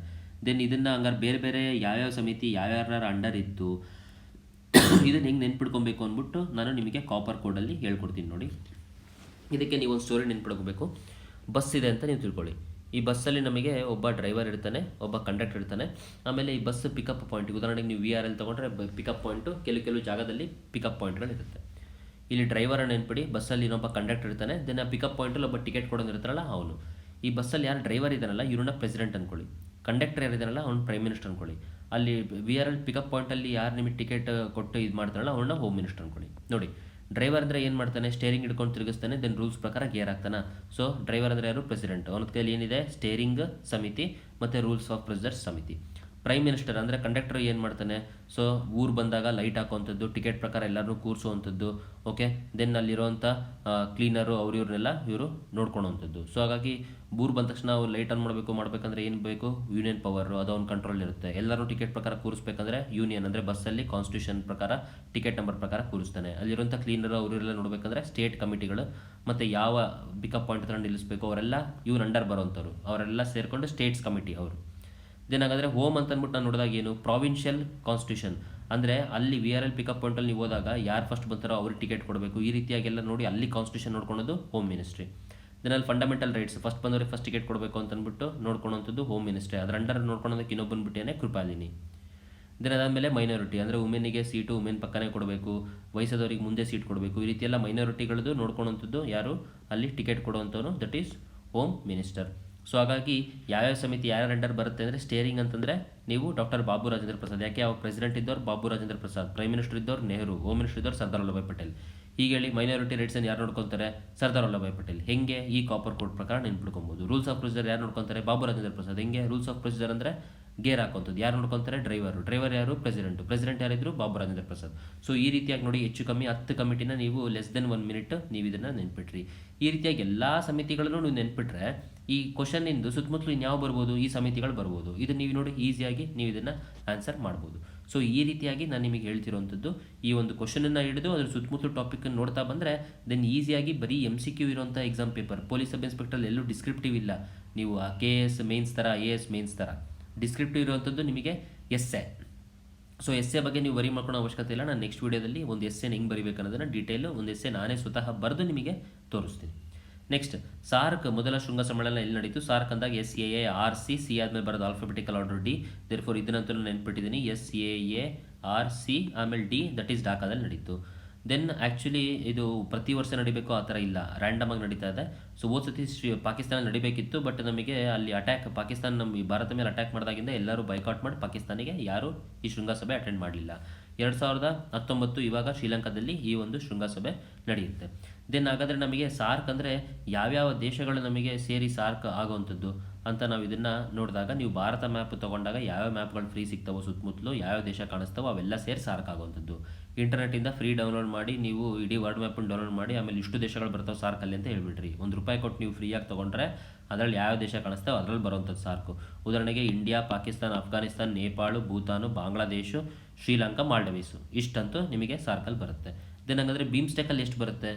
ದೆನ್ ಇದನ್ನು ಹಂಗಾರೆ ಬೇರೆ ಯಾವ್ಯಾವ ಸಮಿತಿ ಯಾರ್ಯಾರ ಅಂಡರ್ ಇತ್ತು ಇದನ್ನು ಹೆಂಗೆ ನೆನ್ಪಿಡ್ಕೊಬೇಕು ಅಂದ್ಬಿಟ್ಟು ನಾನು ನಿಮಗೆ ಕಾಪರ್ ಕೋಡಲ್ಲಿ ಹೇಳ್ಕೊಡ್ತೀನಿ ನೋಡಿ. ಇದಕ್ಕೆ ನೀವು ಒಂದು ಸ್ಟೋರಿ ನೆನ್ಪಿಡ್ಕೋಬೇಕು. ಬಸ್ ಇದೆ ಅಂತ ನೀವು ತಿಳ್ಕೊಳ್ಳಿ. ಈ ಬಸ್ಸಲ್ಲಿ ನಮಗೆ ಒಬ್ಬ ಡ್ರೈವರ್ ಇರ್ತಾನೆ, ಒಬ್ಬ ಕಂಡಕ್ಟರ್ ಇರ್ತಾನೆ. ಆಮೇಲೆ ಈ ಬಸ್ ಪಿಕಪ್ ಪಾಯಿಂಟ್, ಉದಾಹರಣೆಗೆ ನೀವು VRL ತೊಗೊಂಡ್ರೆ ಪಿಕಪ್ ಪಾಯಿಂಟು ಕೆಲವು ಜಾಗದಲ್ಲಿ ಪಿಕಪ್ ಪಾಯಿಂಟ್ಗಳಿರುತ್ತೆ. ಇಲ್ಲಿ ಡ್ರೈವರ್ ನೆನ್ಪಿಡಿ, ಬಸ್ಸಲ್ಲಿ ಇನ್ನೊಬ್ಬ ಕಂಡಕ್ಟರ್ ಇರ್ತಾನೆ. ದೆನ್ ಆ ಪಿಕಪ್ ಪಾಯಿಂಟಲ್ಲಿ ಒಬ್ಬ ಟಿಕೆಟ್ ಕೊಡೋದು ಇರ್ತಾರಲ್ಲ ಅವನು. ಈ ಬಸ್ಸಲ್ಲಿ ಯಾರು ಡ್ರೈವರ್ ಇದ್ದಾನಲ್ಲ ಇವ್ರನ್ನ ಪ್ರೆಸಿಡೆಂಟ್ ಅಂದ್ಕೊಳ್ಳಿ, ಕಂಡಕ್ಟರ್ ಯಾರಿದ್ದಾರಲ್ಲ ಅವ್ನು ಪ್ರೈಮ್ ಮಿನಿಸ್ಟರ್ ಅಂದ್ಕೊಳ್ಳಿ. ಅಲ್ಲಿ VRL ಪಿಕಪ್ ಪಾಯಿಂಟಲ್ಲಿ ಯಾರು ನಿಮಗೆ ಟಿಕೆಟ್ ಕೊಟ್ಟು ಇದು ಮಾಡ್ತಾರಲ್ಲ ಅವ್ರನ್ನ ಹೋಮ್ ಮಿನಿಸ್ಟರ್ ಅಂದ್ಕೊಳ್ಳಿ. ನೋಡಿ, ಡ್ರೈವರ್ ಅಂದರೆ ಏನು ಮಾಡ್ತಾನೆ? ಸ್ಟೇರಿಂಗ್ ಹಿಡ್ಕೊಂಡು ತಿರುಗಿಸ್ತಾನೆ, ದೆನ್ ರೂಲ್ಸ್ ಪ್ರಕಾರ ಗೇರ್ ಆಗ್ತಾನೆ. ಸೊ ಡ್ರೈವರ್ ಅಂದರೆ ಯಾರು? ಪ್ರೆಸಿಡೆಂಟ್. ಅವನ ಕೈಯಲ್ಲಿ ಏನಿದೆ? ಸ್ಟೇರಿಂಗ್ ಸಮಿತಿ ಮತ್ತು ರೂಲ್ಸ್ ಆಫ್ ಪ್ರೊಸೀಜರ್ಸ್ ಸಮಿತಿ. ಪ್ರೈಮ್ ಮಿನಿಸ್ಟರ್ ಅಂದರೆ ಕಂಡಕ್ಟರ್ ಏನು ಮಾಡ್ತಾನೆ? ಸೊ ಊರು ಬಂದಾಗ ಲೈಟ್ ಹಾಕುವಂಥದ್ದು, ಟಿಕೆಟ್ ಪ್ರಕಾರ ಎಲ್ಲರೂ ಕೂರಿಸುವಂಥದ್ದು. ಓಕೆ, ದೆನ್ ಅಲ್ಲಿರುವಂಥ ಕ್ಲೀನರು ಇವ್ರನ್ನೆಲ್ಲ ಇವರು ನೋಡ್ಕೊಳೋವಂಥದ್ದು. ಸೊ ಹಾಗಾಗಿ ಊರು ಬಂದ ತಕ್ಷಣ ನಾವು ಲೈಟ್ ಆನ್ ಮಾಡಬೇಕಂದ್ರೆ ಏನು ಬೇಕು? ಯೂನಿಯನ್ ಪವರು, ಅದು ಅವ್ನ ಕಂಟ್ರೋಲ್ ಇರುತ್ತೆ. ಎಲ್ಲರೂ ಟಿಕೆಟ್ ಪ್ರಕಾರ ಕೂರಿಸ್ಬೇಕಂದ್ರೆ ಯೂನಿಯನ್ ಅಂದರೆ ಬಸ್ಸಲ್ಲಿ ಕಾನ್ಸ್ಟಿಟ್ಯೂಷನ್ ಪ್ರಕಾರ ಟಿಕೆಟ್ ನಂಬರ್ ಪ್ರಕಾರ ಕೂರಿಸ್ತಾನೆ. ಅಲ್ಲಿರುವಂಥ ಕ್ಲೀನರು ಅವರೆಲ್ಲ ನೋಡಬೇಕಂದ್ರೆ ಸ್ಟೇಟ್ ಕಮಿಟಿಗಳು, ಮತ್ತು ಯಾವ ಪಿಕಪ್ ಪಾಯಿಂಟ್ ಹತ್ರ ನಿಲ್ಲಿಸಬೇಕು ಅವರೆಲ್ಲ ಇವ್ರು ಅಂಡರ್ ಬರೋವಂಥವ್ರು, ಅವರೆಲ್ಲ ಸೇರಿಕೊಂಡು ಸ್ಟೇಟ್ಸ್ ಕಮಿಟಿ ಅವರು. ದೆನ್ ಹಾಗಾದರೆ ಹೋಮ್ ಅಂತ ಅಂದ್ಬಿಟ್ಟು ನಾನು ನೋಡಿದಾಗ ಏನು? ಪ್ರಾವಿನ್ಷಿಯಲ್ ಕಾನ್ಸ್ಟಿಟ್ಯೂಷನ್ ಅಂದರೆ ಅಲ್ಲಿ VRL ಪಿಕಪ್ ಪಾಯಿಂಟಲ್ಲಿ ನೀವು ಹೋದಾಗ ಯಾರು ಫಸ್ಟ್ ಬರ್ತಾರೋ ಅವ್ರಿಗೆ ಟಿಕೆಟ್ ಕೊಡಬೇಕು. ಈ ರೀತಿಯಾಗೆಲ್ಲ ನೋಡಿ ಅಲ್ಲಿ ಕಾನ್ಸ್ಟಿಟ್ಯೂಷನ್ ನೋಡ್ಕೊಳೋದು ಹೋಮ್ ಮಿನಿಸ್ಟ್ರಿ. ದೆನ್ ಅಲ್ಲಿ ಫಂಡಮೆಂಟಲ್ ರೈಟ್ಸ್, ಫಸ್ಟ್ ಬಂದವ್ರಿಗೆ ಫಸ್ಟ್ ಟಿಕೆಟ್ ಕೊಡಬೇಕು ಅಂತ ಅಂದ್ಬಿಟ್ಟು ನೋಡ್ಕೊಳೋಂಥದ್ದು ಹೋಮ್ ಮಿನಿಸ್ಟ್ರಿ. ಅದರ ಅಂಡರ್ ನೋಡ್ಕೊಳೋದಕ್ಕೆ ಇನ್ನೊಬ್ಬನ ಬಿಟ್ಟೇನೆ ಕೃಪಾಲಿನಿ. ದೆನ್ ಅದಾದಮೇಲೆ ಮೈನಾರಿಟಿ ಅಂದರೆ ವುಮೆನ್ನಿಗೆ ಸೀಟು ವುಮೆನ್ ಪಕ್ಕನೇ ಕೊಡಬೇಕು, ವಯಸ್ಸಾದವರಿಗೆ ಮುಂದೆ ಸೀಟ್ ಕೊಡಬೇಕು. ಈ ರೀತಿಯೆಲ್ಲ ಮೈನಾರಿಟಿಗಳದ್ದು ನೋಡ್ಕೊಳೋಂಥದ್ದು ಯಾರು? ಅಲ್ಲಿ ಟಿಕೆಟ್ ಕೊಡುವಂಥವನು, that is home minister. So ಹಾಗಾಗಿ ಯಾವ್ಯಾವ ಸಮಿತಿ ಯಾರ್ಯಾರ ಅಂಡರ್ ಬರುತ್ತೆ ಅಂದರೆ ಸ್ಟೇರಿಂಗ್ ಅಂತಂದರೆ ನೀವು ಡಾಕ್ಟರ್ ಬಾಬು ರಾಜೇಂದ್ರ ಪ್ರಸಾದ್. ಯಾಕೆ ಅವಾಗ ಪ್ರೆಸಿಡೆಂಟ್ ಇದ್ದವ್ರು ಬಾಬು ರಾಜೇಂದ್ರ ಪ್ರಸಾದ್, ಪ್ರೈಮ್ ಮಿನಿಸ್ಟರ್ ಇದ್ದವ್ರು ನೆಹರು, ಹೋಮ್ ಮಿನಿಸ್ಟರ್ ಇದ್ದವ್ರು ಸರ್ದಾರ್ ವಲ್ಲಭಾಯ್ ಪಟೇಲ್. ಹೀಗೆ ಹೇಳಿ ಮೈನಾರಿಟಿ ರೈಟ್ಸನ್ನು ಯಾರು ನೋಡ್ಕೊತಾರೆ? ಸರ್ದಾರ್ ವಲ್ಲಭಾಯ್ ಪಟೇಲ್. ಹೆಂಗೆ? ಈ ಕಾಪರ್ ಕೋಡ್ ಪ್ರಕಾರ ನೆನ್ಪಿಡ್ಕೊಬೋದು. ರೂಲ್ಸ್ ಆಫ್ ಪ್ರೊಸೀಜರ್ ಯಾರು ನೋಡ್ಕೊತಾರೆ? ಬಾಬು ರಾಜೇಂದ್ರ ಪ್ರಸಾದ್. ಹೆಂಗೆ? ರೂಲ್ಸ್ ಆಫ್ ಪ್ರೊಸೀಜರ್ ಅಂದರೆ ಗೇರ್ ಹಾಕೋಂಥದ್ದು. ಯಾರು ನೋಡ್ಕೊತಾರೆ? ಡ್ರೈವರ್ ಯಾರು? ಪ್ರೆಸಿಡೆಂಟ್ ಯಾರಿದ್ರು? ಬಾಬು ರಾಜೇಂದ್ರ ಪ್ರಸಾದ್. ಸೊ ಈ ರೀತಿಯಾಗಿ ನೋಡಿ ಹೆಚ್ಚು ಕಮ್ಮಿ 10 ಕಮಿಟಿನ ನೀವು ಲೆಸ್ ದೆನ್ 1 ಮಿನಿಟ್ ನೀವು ಇದನ್ನು ನೆನ್ಪಿಟ್ರಿ. ಈ ರೀತಿಯಾಗಿ ಎಲ್ಲ ಸಮಿತಿಗಳನ್ನು ನೀವು ನೆನ್ಪಿಟ್ರೆ ಈ ಕ್ವಶನ್ನಿಂದು ಸುತ್ತಮುತ್ತಲು ಇನ್ಯಾವ ಬರ್ಬೋದು? ಈ ಸಮಿತಿಗಳು ಬರ್ಬೋದು. ಇದು ನೀವು ನೋಡಿ ಈಸಿಯಾಗಿ ನೀವು ಇದನ್ನು ಆನ್ಸರ್ ಮಾಡ್ಬೋದು. ಸೊ ಈ ರೀತಿಯಾಗಿ ನಾನು ನಿಮಗೆ ಹೇಳ್ತಿರೋವಂಥದ್ದು. ಈ ಒಂದು ಕ್ವಶನನ್ನು ಹಿಡಿದು ಅದ್ರ ಸುತ್ತಮುತ್ತಲು ಟಾಪಿಕನ್ನು ನೋಡ್ತಾ ಬಂದರೆ ದೆನ್ ಈಸಿಯಾಗಿ ಬರೀ MCQ ಇರುವಂಥ exam paper, police sub inspector ಎಲ್ಲೂ ಡಿಸ್ಕ್ರಿಪ್ಟಿವ್ ಇಲ್ಲ. ನೀವು KS ಮೇನ್ಸ್ ಥರ, AS ಮೇನ್ಸ್ ಥರ ಡಿಸ್ಕ್ರಿಪ್ಟಿವ್ ಇರುವಂಥದ್ದು ನಿಮಗೆ ಎಸ್ಸೆ. ಸೊ ಎಸ್ಸೆ ಬಗ್ಗೆ ನೀವು ವರಿ ಮಾಡ್ಕೊಳ್ಳೋ ಅವಶ್ಯಕತೆ ಇಲ್ಲ. ನಾನು ನೆಕ್ಸ್ಟ್ ವೀಡಿಯೋದಲ್ಲಿ ಒಂದು ಎಸ್ಸೆನ ಹೆಂಗೆ ಬರೀಬೇಕು ಅನ್ನೋದನ್ನು ಡೀಟೇಲು ಒಂದು ಎಸ್ಸೆ ನಾನೇ ಸ್ವತಃ ಬರೆದು ನಿಮಗೆ ತೋರಿಸ್ತೀನಿ. ನೆಕ್ಸ್ಟ್, ಸಾರ್ಕ್ ಮೊದಲ ಶೃಂಗ ಸಮ್ಮೇಳನ ಎಲ್ಲಿ ನಡೀತು? ಸಾರ್ಕ್ ಅಂದಾಗ SAARC, ಸಿ ಆದಮೇಲೆ ಬರೋದು ಆಲ್ಫಾಬೆಟಿಕಲ್ ಆರ್ಡರ್ D. ದೇರ್ಫೋರ್ ಇದನ್ನಂತೂ ನೆನ್ಪಿಟ್ಟಿದ್ದೀನಿ, SAARC ಆಮೇಲೆ D, ದಟ್ ಈಸ್ ಢಾಕಾದಲ್ಲಿ ನಡೀತು. ದೆನ್ ಆ್ಯಕ್ಚುಲಿ ಇದು ಪ್ರತಿ ವರ್ಷ ನಡಿಬೇಕು ಆ ಥರ ಇಲ್ಲ, ರ್ಯಾಂಡಮ್ ಆಗಿ ನಡೀತಾ ಇದೆ. ಸೊ ಹೋದ ಸತಿ ಪಾಕಿಸ್ತಾನ ನಡಿಬೇಕಿತ್ತು, ಬಟ್ ನಮಗೆ ಅಲ್ಲಿ ಪಾಕಿಸ್ತಾನ ನಮ್ಮ ಭಾರತ ಮೇಲೆ ಅಟ್ಯಾಕ್ ಮಾಡಿದಾಗಿಂದ ಎಲ್ಲರೂ ಬೈಕಾಟ್ ಮಾಡಿ ಪಾಕಿಸ್ತಾನಿಗೆ ಯಾರು ಈ ಶೃಂಗಸಭೆ ಅಟೆಂಡ್ ಮಾಡಲಿಲ್ಲ. 2019 ಇವಾಗ ಶ್ರೀಲಂಕಾದಲ್ಲಿ ಈ ಒಂದು ಶೃಂಗಸಭೆ ನಡೆಯುತ್ತೆ. ದೆನ್ ಹಾಗಾದರೆ ನಮಗೆ ಸಾರ್ಕ್ ಅಂದರೆ ಯಾವ್ಯಾವ ದೇಶಗಳು ನಮಗೆ ಸೇರಿ ಸಾರ್ಕ್ ಆಗುವಂಥದ್ದು ಅಂತ ನಾವು ಇದನ್ನು ನೋಡಿದಾಗ, ನೀವು ಭಾರತ ಮ್ಯಾಪ್ ತೊಗೊಂಡಾಗ ಯಾವ್ಯಾವ ಮ್ಯಾಪ್ಗಳು ಫ್ರೀ ಸಿಗ್ತಾವೋ ಸುತ್ತಮುತ್ತಲು ಯಾವ್ಯಾವ ದೇಶ ಕಾಣಿಸ್ತಾವೋ ಅವೆಲ್ಲ ಸೇರಿ ಸಾರ್ಕ್ ಆಗುವಂಥದ್ದು. ಇಂಟರ್ನೆಟ್ಟಿಂದ ಫ್ರೀ ಡೌನ್ಲೋಡ್ ಮಾಡಿ ನೀವು ಇಡೀ ವರ್ಲ್ಡ್ ಮ್ಯಾಪನ್ನು ಡೌನ್ಲೋಡ್ ಮಾಡಿ ಆಮೇಲೆ ಇಷ್ಟು ದೇಶಗಳು ಬರ್ತಾವೆ ಸಾರ್ಕಲ್ಲಿ ಅಂತ ಹೇಳ್ಬಿಡ್ರಿ. ₹1 ಕೊಟ್ಟು ನೀವು ಫ್ರೀಯಾಗಿ ತೊಗೊಂಡ್ರೆ ಅದರಲ್ಲಿ ಯಾವ ದೇಶ ಕಾಣಿಸ್ತಾವೆ ಅದರಲ್ಲಿ ಬರುವಂಥದ್ದು ಸಾರ್ಕು. ಉದಾಹರಣೆಗೆ ಇಂಡಿಯಾ, ಪಾಕಿಸ್ತಾನ, ಅಫ್ಘಾನಿಸ್ತಾನ್, ನೇಪಾಳ, ಭೂತಾನು, ಬಾಂಗ್ಲಾದೇಶ, ಶ್ರೀಲಂಕಾ, ಮಾಲ್ಡೀವ್ಸ್ ಇಷ್ಟಂತೂ ನಿಮಗೆ ಸಾರ್ಕಲ್ಲಿ ಬರುತ್ತೆ. ದೆನ್ ಹಂಗಂದರೆ ಬೀಮ್ಸ್ಟೆಕಲ್ಲಿ ಎಷ್ಟು ಬರುತ್ತೆ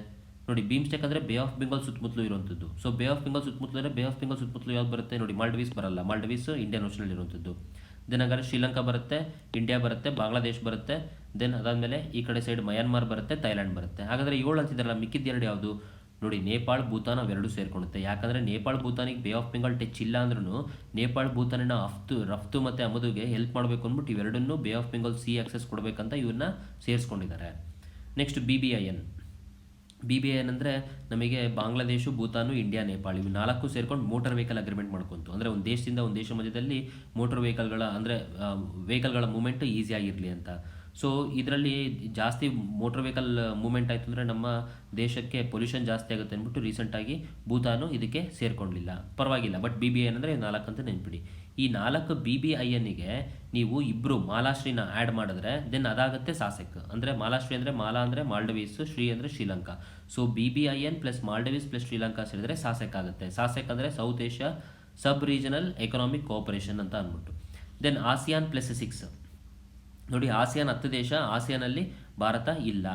ನೋಡಿ? ಬೀಮ್ಸ್ಟೆಕ್ ಅಂದರೆ ಬೇ ಆಫ್ ಬೆಂಗಾಲ್ ಸುತ್ತಮುತ್ತಲು ಇರುವಂಥದ್ದು. ಸೊ ಬೇ ಆಫ್ ಬೆಂಗಾಲ್ ಸುತ್ತಮುತ್ತಲು ಅಂದರೆ ಬೇ ಆಫ್ ಬೆಂಗಾಲ್ ಸುತ್ತಮುತ್ತಲು ಯಾವ್ದು ಬರುತ್ತೆ ನೋಡಿ? ಮಾಲ್ಡೀವ್ಸ್ ಬರಲ್ಲ, ಮಾಲ್ಡೀವ್ಸ್ ಇಂಡಿಯನ್ ಓಷನಲ್ಲಿ ಇರುವಂಥದ್ದು. ದೆನ್ ಹಾಗಾದ್ರೆ ಶ್ರೀಲಂಕಾ ಬರುತ್ತೆ, ಇಂಡಿಯಾ ಬರುತ್ತೆ, ಬಾಂಗ್ಲಾದೇಶ್ ಬರುತ್ತೆ. ದೆನ್ ಅದಾದಮೇಲೆ ಈ ಕಡೆ ಸೈಡ್ ಮಯನ್ಮಾರ್ ಬರುತ್ತೆ, ಥೈಲ್ಯಾಂಡ್ ಬರುತ್ತೆ. ಹಾಗಾದರೆ 7 ಅಂತಿದ್ದಾರಲ್ಲ, ಮಿಕ್ಕಿದ್ದು 2 ಯಾವುದು ನೋಡಿ? ನೇಪಾಳ, ಭೂತಾನ್ ಅವೆರಡು ಸೇರ್ಕೊಳ್ಳುತ್ತೆ. ಯಾಕಂದರೆ Nepal, ಭೂತಾನಿಗೆ bay of Bengal touch ಇಲ್ಲ ಅಂದ್ರೂ ನೇಪಾಳ, ಭೂತಾನಿನ ರಫ್ತು ಮತ್ತು ಆಮದುಗೆ ಹೆಲ್ಪ್ ಮಾಡಬೇಕು ಅಂದ್ಬಿಟ್ಟು ಇವೆರಡನ್ನೂ bay of Bengal C access ಕೊಡಬೇಕಂತ ಇವನ್ನ ಸೇರಿಸ್ಕೊಂಡಿದ್ದಾರೆ. ನೆಕ್ಸ್ಟ್ BBIN ಅಂದರೆ ನಮಗೆ ಬಾಂಗ್ಲಾದೇಶ, ಭೂತಾನು, ಇಂಡಿಯಾ, ನೇಪಾಳ ಇವು 4 ಸೇರ್ಕೊಂಡು ಮೋಟಾರ್ ವೆಹಿಕಲ್ ಅಗ್ರಿಮೆಂಟ್ ಮಾಡ್ಕೊಂತು. ಅಂದರೆ ಒಂದು ದೇಶದಿಂದ ಒಂದು ದೇಶ ಮಧ್ಯದಲ್ಲಿ ಮೋಟಾರ್ ವೆಹಿಕಲ್ಗಳ ಅಂದರೆ ವೆಹಿಕಲ್ಗಳ ಮೂಮೆಂಟ್ ಈಸಿಯಾಗಿರಲಿ ಅಂತ. ಸೊ ಇದರಲ್ಲಿ ಜಾಸ್ತಿ ಮೋಟರ್ ವೆಹಿಕಲ್ ಮೂವ್ಮೆಂಟ್ ಆಯಿತು ಅಂದರೆ ನಮ್ಮ ದೇಶಕ್ಕೆ ಪೊಲ್ಯೂಷನ್ ಜಾಸ್ತಿ ಆಗುತ್ತೆ ಅಂದ್ಬಿಟ್ಟು ರೀಸೆಂಟಾಗಿ ಭೂತಾನು ಇದಕ್ಕೆ ಸೇರ್ಕೊಂಡಿಲ್ಲ. ಪರವಾಗಿಲ್ಲ, ಬಟ್ BBIN ಅಂದರೆ 4 ಅಂತ ನೆನ್ಪಿಡಿ. ಈ 4 BBINಗೆ ನೀವು ಇಬ್ಬರು ಮಾಲಾಶ್ರೀನ ಆ್ಯಡ್ ಮಾಡಿದ್ರೆ ದೆನ್ ಅದಾಗುತ್ತೆ ಸಾಸೆಕ್. ಅಂದರೆ ಮಾಲಾಶ್ರೀ ಅಂದರೆ ಮಾಲಾ ಅಂದರೆ ಮಾಲ್ಡೀವ್ಸ್, ಶ್ರೀ ಅಂದರೆ Sri Lanka. So BBIN plus Maldives plus Sri Lanka ಸೇರಿದ್ರೆ ಸಾಸೆಕ್ ಆಗುತ್ತೆ. ಸಾಸೆಕ್ ಅಂದರೆ ಸೌತ್ ಏಷ್ಯಾ ಸಬ್ ರೀಜನಲ್ ಎಕನಾಮಿಕ್ ಕೋಆಪರೇಷನ್ ಅಂತ ಅಂದ್ಬಿಟ್ಟು. ದೆನ್ ASEAN +6 ನೋಡಿ, ASEAN 10 ದೇಶ, ASEAನಲ್ಲಿ ಭಾರತ ಇಲ್ಲ.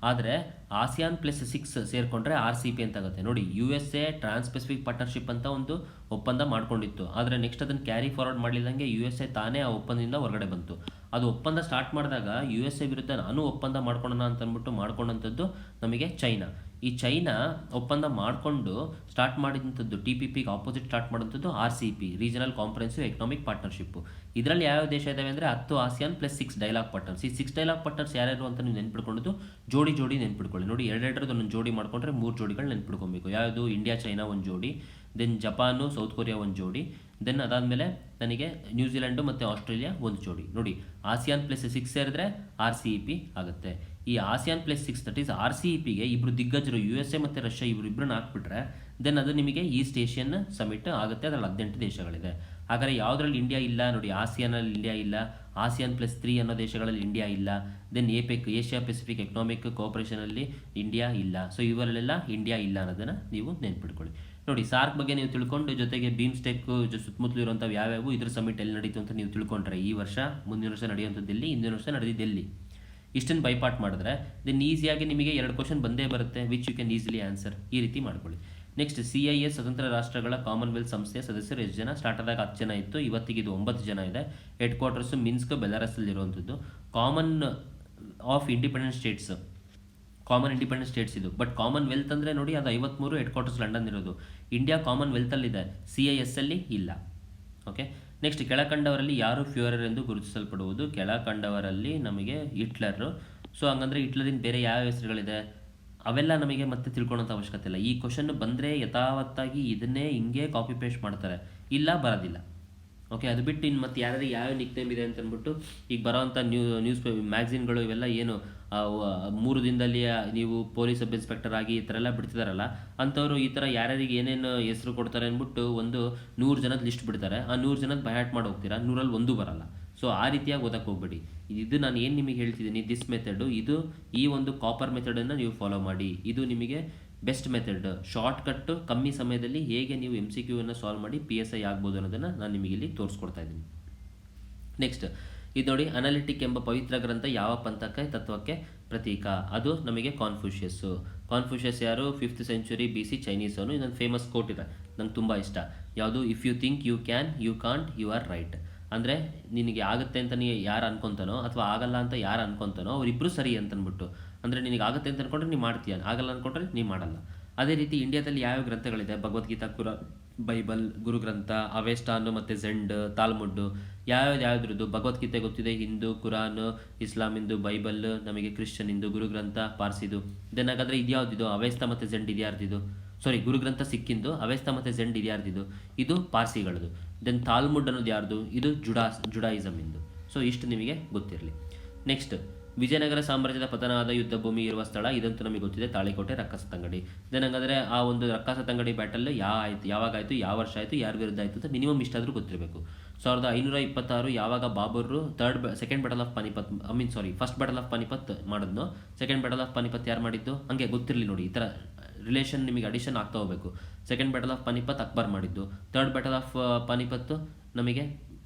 ಆದರೆ ASEAN +6 ಸೇರಿಕೊಂಡ್ರೆ RCP ಅಂತ ಆಗುತ್ತೆ ನೋಡಿ. USA ಟ್ರಾನ್ಸ್ ಪೆಸಿಫಿಕ್ ಪಾರ್ಟ್ನರ್ಶಿಪ್ ಅಂತ ಒಂದು ಒಪ್ಪಂದ ಮಾಡ್ಕೊಂಡಿತ್ತು. ಆದರೆ ನೆಕ್ಸ್ಟ್ ಅದನ್ನು ಕ್ಯಾರಿ ಫಾರ್ವರ್ಡ್ ಮಾಡಲಿಲ್ಲಂಗೆ USA ತಾನೇ ಆ ಒಪ್ಪಂದದಿಂದ ಹೊರಗಡೆ ಬಂತು. ಅದು ಒಪ್ಪಂದ ಸ್ಟಾರ್ಟ್ ಮಾಡಿದಾಗ USA ವಿರುದ್ಧ ನಾನು ಒಪ್ಪಂದ ಮಾಡ್ಕೊಳ್ಳೋಣ ಅಂತ ಅಂದ್ಬಿಟ್ಟು ಮಾಡ್ಕೊಂಡಂಥದ್ದು ನಮಗೆ ಚೈನಾ. ಈ ಚೈನಾ ಒಪ್ಪಂದ ಮಾಡಿಕೊಂಡು ಸ್ಟಾರ್ಟ್ ಮಾಡಿದಂಥದ್ದು TPPಗೆ ಆಪೋಸಿಟ್ ಸ್ಟಾರ್ಟ್ ಮಾಡೋಂಥದ್ದು RCP, regional comprehensive economic partnership. ಇದರಲ್ಲಿ ಯಾವ್ಯಾವ ದೇಶ ಇದಾವೆ ಅಂದರೆ 10 ASEAN +6 ಡೈಲಾಗ್ ಪಾರ್ಟ್ನರ್ಸ್. ಈ 6 ಡೈಲಾಗ್ ಪಾರ್ಟ್ನರ್ಸ್ ಯಾರ್ಯಾರು ಅಂತ ನೀವು ನೆನ್ಪಿಡ್ಕೊಳ್ಳೋದು ಜೋಡಿ ನೆನ್ಪಿಡ್ಕೊಳ್ಳಿ ನೋಡಿ. 2 ಒಂದೊಂದು ಜೋಡಿ ಮಾಡ್ಕೊಂಡ್ರೆ 3 ಜೋಡಿಗಳು ನೆನ್ಪಿಡ್ಕೊಬೇಕು. ಯಾವುದು? ಇಂಡಿಯಾ, ಚೈನಾ ಒಂದು ಜೋಡಿ, ದೆನ್ ಜಪಾನು, ಸೌತ್ ಕೊರಿಯಾ ಒಂದು ಜೋಡಿ, ದೆನ್ ಅದಾದಮೇಲೆ ನನಗೆ ನ್ಯೂಜಿಲೆಂಡು ಮತ್ತು ಆಸ್ಟ್ರೇಲಿಯಾ ಒಂದು ಜೋಡಿ ನೋಡಿ. ASEAN +6 ಸೇರಿದ್ರೆ RCEP ಆಗುತ್ತೆ. ಈ ASEAN +6 ದಟ್ ಈಸ್ RCEPಗೆ ಇಬ್ಬರು ದಿಗ್ಗಜರು USA ಮತ್ತು ರಷ್ಯಾ ಇಬ್ಬರನ್ನ ಹಾಕ್ಬಿಟ್ರೆ ದೆನ್ ಅದು ನಿಮಗೆ ಈಸ್ಟ್ ಏಷ್ಯನ್ ಸಮಿಟ್ ಆಗುತ್ತೆ. ಅದರಲ್ಲಿ 18 ದೇಶಗಳಿದೆ. ಹಾಗಾದರೆ ಯಾವುದರಲ್ಲಿ ಇಂಡಿಯಾ ಇಲ್ಲ ನೋಡಿ? ASEAನಲ್ಲಿ ಇಂಡಿಯಾ ಇಲ್ಲ, ASEAN +3 ಅನ್ನೋ ದೇಶಗಳಲ್ಲಿ ಇಂಡಿಯಾ ಇಲ್ಲ. Then APEC, Asia Pacific economic ಕೋಆಪರೇಷನಲ್ಲಿ ಇಂಡಿಯಾ ಇಲ್ಲ. ಸೊ ಇವರಲ್ಲೆಲ್ಲ ಇಂಡಿಯಾ ಇಲ್ಲ ಅನ್ನೋದನ್ನು ನೀವು ನೆನ್ಪಿಟ್ಕೊಳ್ಳಿ ನೋಡಿ. ಸಾರ್ಕ್ ಬಗ್ಗೆ ನೀವು ತಿಳ್ಕೊಂಡು ಜೊತೆಗೆ ಬೀಮ್ಸ್ಟೆಕ್ ಸುತ್ತಮುತ್ತಲು ಇರುವಂಥವು ಯಾವ್ಯಾವು, ಇದ್ರ ಸಮಿಟ್ ಎಲ್ಲಿ ನಡೀತು ಅಂತ ನೀವು ತಿಳ್ಕೊಂಡ್ರೆ ಈ ವರ್ಷ, ಮುಂದಿನ ವರ್ಷ ನಡೆಯುವಂಥದ್ದು ಎಲ್ಲಿ, ಹಿಂದಿನ ವರ್ಷ ನಡೆದಿದ್ದು ಎಲ್ಲಿ, ಇಷ್ಟನ್ನು ಬೈಪಾಟ್ ಮಾಡಿದ್ರೆ ದೆನ್ ಈಸಿಯಾಗಿ ನಿಮಗೆ 2 ಕ್ವಶನ್ ಬಂದೇ ಬರುತ್ತೆ, which you can easily answer. ಈ ರೀತಿ ಮಾಡ್ಕೊಳ್ಳಿ. ನೆಕ್ಸ್ಟ್ CIS ಸ್ವತಂತ್ರ ರಾಷ್ಟ್ರಗಳ ಕಾಮನ್ವೆಲ್ತ್ ಸಂಸ್ಥೆಯ ಸದಸ್ಯರು ಎಷ್ಟು ಜನ? ಸ್ಟಾರ್ಟ್ ಆದಾಗ 10 ಜನ ಇತ್ತು, ಇವತ್ತಿಗೆ ಇದು 9 ಜನ ಇದೆ. ಹೆಡ್ ಕ್ವಾರ್ಟರ್ಸು ಮಿನ್ಸ್ಕ್, ಬೆಲಾರಸ್ಸಲ್ಲಿ ಇರುವಂಥದ್ದು. ಕಾಮನ್ ಇಂಡಿಪೆಂಡೆಂಟ್ ಸ್ಟೇಟ್ಸ್ ಇದು. ಬಟ್ ಕಾಮನ್ವೆಲ್ತ್ ಅಂದರೆ ನೋಡಿ ಅದು 53, ಹೆಡ್ ಕ್ವಾರ್ಟರ್ಸ್ ಲಂಡನ್ ಇರೋದು. ಇಂಡಿಯಾ ಕಾಮನ್ವೆಲ್ತಲ್ಲಿದೆ, CISಲ್ಲಿ ಇಲ್ಲ. ಓಕೆ. ನೆಕ್ಸ್ಟ್, ಕೆಳಕಂಡವರಲ್ಲಿ ಯಾರು ಫ್ಯೂರರ್ ಎಂದು ಗುರುತಿಸಲ್ಪಡುವುದು? ಕೆಳಕಂಡವರಲ್ಲಿ ನಮಗೆ ಹಿಟ್ಲರು. ಸೊ ಹಂಗಂದರೆ ಹಿಟ್ಲರಿಂದ ಬೇರೆ ಯಾವ ಹೆಸರುಗಳಿದೆ ಅವೆಲ್ಲ ನಮಗೆ ಮತ್ತೆ ತಿಳ್ಕೊಳ್ಳೋಂಥ ಅವಶ್ಯಕತೆ ಇಲ್ಲ. ಈ ಕ್ವಶನ್ ಬಂದರೆ ಯಥಾವತ್ತಾಗಿ ಇದನ್ನೇ ಹಿಂಗೆ ಕಾಪಿ ಪೇಸ್ಟ್ ಮಾಡ್ತಾರೆ, ಇಲ್ಲ ಬರೋದಿಲ್ಲ. ಓಕೆ, ಅದು ಬಿಟ್ಟು ಇನ್ನು ಮತ್ತೆ ಯಾರ್ಯಾರು ಯಾವ ನಿಕ್ ನೇಮ್ ಇದೆ ಅಂತ ಅಂದ್ಬಿಟ್ಟು ಈಗ ಬರೋವಂಥ ನ್ಯೂಸ್ ಮ್ಯಾಗ್ಝಿನ್ಗಳು ಇವೆಲ್ಲ ಏನು 3 ದಿನದಲ್ಲಿ ನೀವು ಪೊಲೀಸ್ ಸಬ್ ಇನ್ಸ್ಪೆಕ್ಟರ್ ಆಗಿ ಈ ಥರ ಎಲ್ಲ ಬಿಡ್ತಿದಾರಲ್ಲ, ಅಂಥವ್ರು ಈ ಥರ ಯಾರ್ಯಾರಿಗೆ ಏನೇನು ಹೆಸರು ಕೊಡ್ತಾರೆ ಅಂದ್ಬಿಟ್ಟು ಒಂದು 100 ಜನದ ಲಿಸ್ಟ್ ಬಿಡ್ತಾರೆ. ಆ 100 ಜನದ ಬಯಾಟ್ ಮಾಡಿ ಹೋಗ್ತೀರಾ, 100ರಲ್ಲಿ 1 ಬರಲ್ಲ. ಸೊ ಆ ರೀತಿಯಾಗಿ ಓದಕ್ಕೆ ಹೋಗ್ಬೇಡಿ. ಇದು ನಾನು ಏನು ನಿಮಗೆ ಹೇಳ್ತಿದ್ದೀನಿ, ದಿಸ್ ಮೆಥಡು, ಇದು ಈ ಒಂದು ಕಾಪರ್ ಮೆಥಡನ್ನು ನೀವು ಫಾಲೋ ಮಾಡಿ. ಇದು ನಿಮಗೆ ಬೆಸ್ಟ್ ಮೆಥಡ್, ಶಾರ್ಟ್ಕಟ್ಟು, ಕಮ್ಮಿ ಸಮಯದಲ್ಲಿ ಹೇಗೆ ನೀವು MCQವನ್ನು ಸಾಲ್ವ್ ಮಾಡಿ PSI ಆಗ್ಬೋದು ಅನ್ನೋದನ್ನು ನಾನು ನಿಮಗೆ ಇಲ್ಲಿ ತೋರಿಸ್ಕೊಡ್ತಾ ಇದ್ದೀನಿ. ನೆಕ್ಸ್ಟ್, ಇದು ನೋಡಿ, ಅನಾಲಿಟಿಕ್ ಎಂಬ ಪವಿತ್ರ ಗ್ರಂಥ ಯಾವ ಪಂಥಕ್ಕೆ ತತ್ವಕ್ಕೆ ಪ್ರತೀಕ? ಅದು ನಮಗೆ ಕಾನ್ಫ್ಯೂಷಿಯಸ್ ಯಾರು? 5th ಸೆಂಚುರಿ BC ಚೈನೀಸ್ ಅವನು. ಇದೊಂದು ಫೇಮಸ್ ಕೋಟ್ ಇದೆ, ನಂಗೆ ತುಂಬ ಇಷ್ಟ. ಯಾವುದು? If you think you can, you can't, you are right. ಅಂದರೆ ನಿನಗೆ ಆಗುತ್ತೆ ಅಂತ ನೀ ಯಾರು ಅನ್ಕೊತಾನೋ ಅಥವಾ ಆಗಲ್ಲ ಅಂತ ಯಾರು ಅನ್ಕೊತಾನೋ ಅವರಿಬ್ಬರು ಸರಿ ಅಂತಂದ್ಬಿಟ್ಟು. ಅಂದರೆ ನಿನಗೆ ಆಗುತ್ತೆ ಅಂತ ಅಂದ್ಕೊಂಡ್ರೆ ನೀನು ಮಾಡ್ತೀಯ, ಆಗಲ್ಲ ಅಂದ್ಕೊಂಡ್ರೆ ನೀನು ಮಾಡಲ್ಲ. ಅದೇ ರೀತಿ ಇಂಡಿಯಾದಲ್ಲಿ ಯಾವ್ಯಾವ ಗ್ರಂಥಗಳಿದೆ? ಭಗವದ್ಗೀತಾ, ಕುರಾನ್, ಬೈಬಲ್, ಗುರುಗ್ರಂಥ, ಅವೆಸ್ಟಾನು ಮತ್ತು ಝೆಂಡ್, ತಾಲ್ಮುಡ್ಡು. ಯಾವುದ್ರದ್ದು? ಭಗವದ್ಗೀತೆ ಗೊತ್ತಿದೆ, ಹಿಂದೂ, ಕುರಾನ್, ಇಸ್ಲಾಮಿಂದು, ಬೈಬಲ್, ನಮಗೆ ಕ್ರಿಶ್ಚಿಯನ್ ಇಂದು, ಗುರುಗ್ರಂಥ ಪಾರ್ಸಿದು. ದೆನ್ ಹಾಗಾದರೆ ಇದ್ಯಾವುದಿದು? ಅವೆಸ್ತಾ ಮತ್ತು ಝೆಂಡ್ ಇದ್ಯಾರ್ದಿದು? ಸಾರಿ, ಗುರುಗ್ರಂಥ ಸಿಕ್ಕಿಂದು, ಅವೆಸ್ತಾ ಮತ್ತು ಝೆಂಡ್ ಇದ್ಯಾರ್ದಿದು? ಇದು ಪಾರ್ಸಿಗಳದು. ದೆನ್ ತಾಲ್ಮುಡ್ ಅನ್ನೋದು ಯಾರ್ದು? ಇದು ಜುಡಾಯಿಸಮ್ ಇಂದು. ಸೊ ಇಷ್ಟು ನಿಮಗೆ ಗೊತ್ತಿರಲಿ. ನೆಕ್ಸ್ಟ್, ವಿಜಯನಗರ ಸಾಮ್ರಾಜ್ಯದ ಪತನ ಆದ ಯುದ್ಧ ಭೂಮಿ ಇರುವ ಸ್ಥಳ, ಇದಂತೂ ನಮಗೆ ಗೊತ್ತಿದೆ, ತಾಳಿಕೋಟೆ, ರಕ್ಕಸತಂಗಡಿ. ದೆನ್ ಹಾಗಾದರೆ ಆ ಒಂದು ರಕ್ಕಸತಂಗಡಿ ಬ್ಯಾಟಲ್ ಯಾವಾಗ ಆಯಿತು, ಯಾವ ವರ್ಷ ಆಯಿತು, ಯಾರ ವಿರುದ್ಧ ಆಯಿತು ಅಂತ ಮಿನಿಮಮ್ ಇಷ್ಟಾದರೂ ಗೊತ್ತಿರಬೇಕು. 1526 ಯಾವಾಗ Babur second battle of Panipat, first battle of Panipat ಮಾಡಿದ್ನು. ಸೆಕೆಂಡ್ ಬ್ಯಾಟಲ್ ಆಫ್ ಪಾನಿಪತ್ ಯಾರು ಮಾಡಿದ್ದು? ಹಂಗೆ ಗೊತ್ತಿರಲಿ ನೋಡಿ, ಈ ಥರ ರಿಲೇಷನ್ ನಿಮಗೆ ಅಡಿಷನ್ ಆಗ್ತಾ ಹೋಗಬೇಕು. Second battle of Panipat Akbar ಮಾಡಿದ್ದು. ಥರ್ಡ್ ಬ್ಯಾಟಲ್ ಆಫ್ ಪಾನಿಪತ್ ನಮಗೆ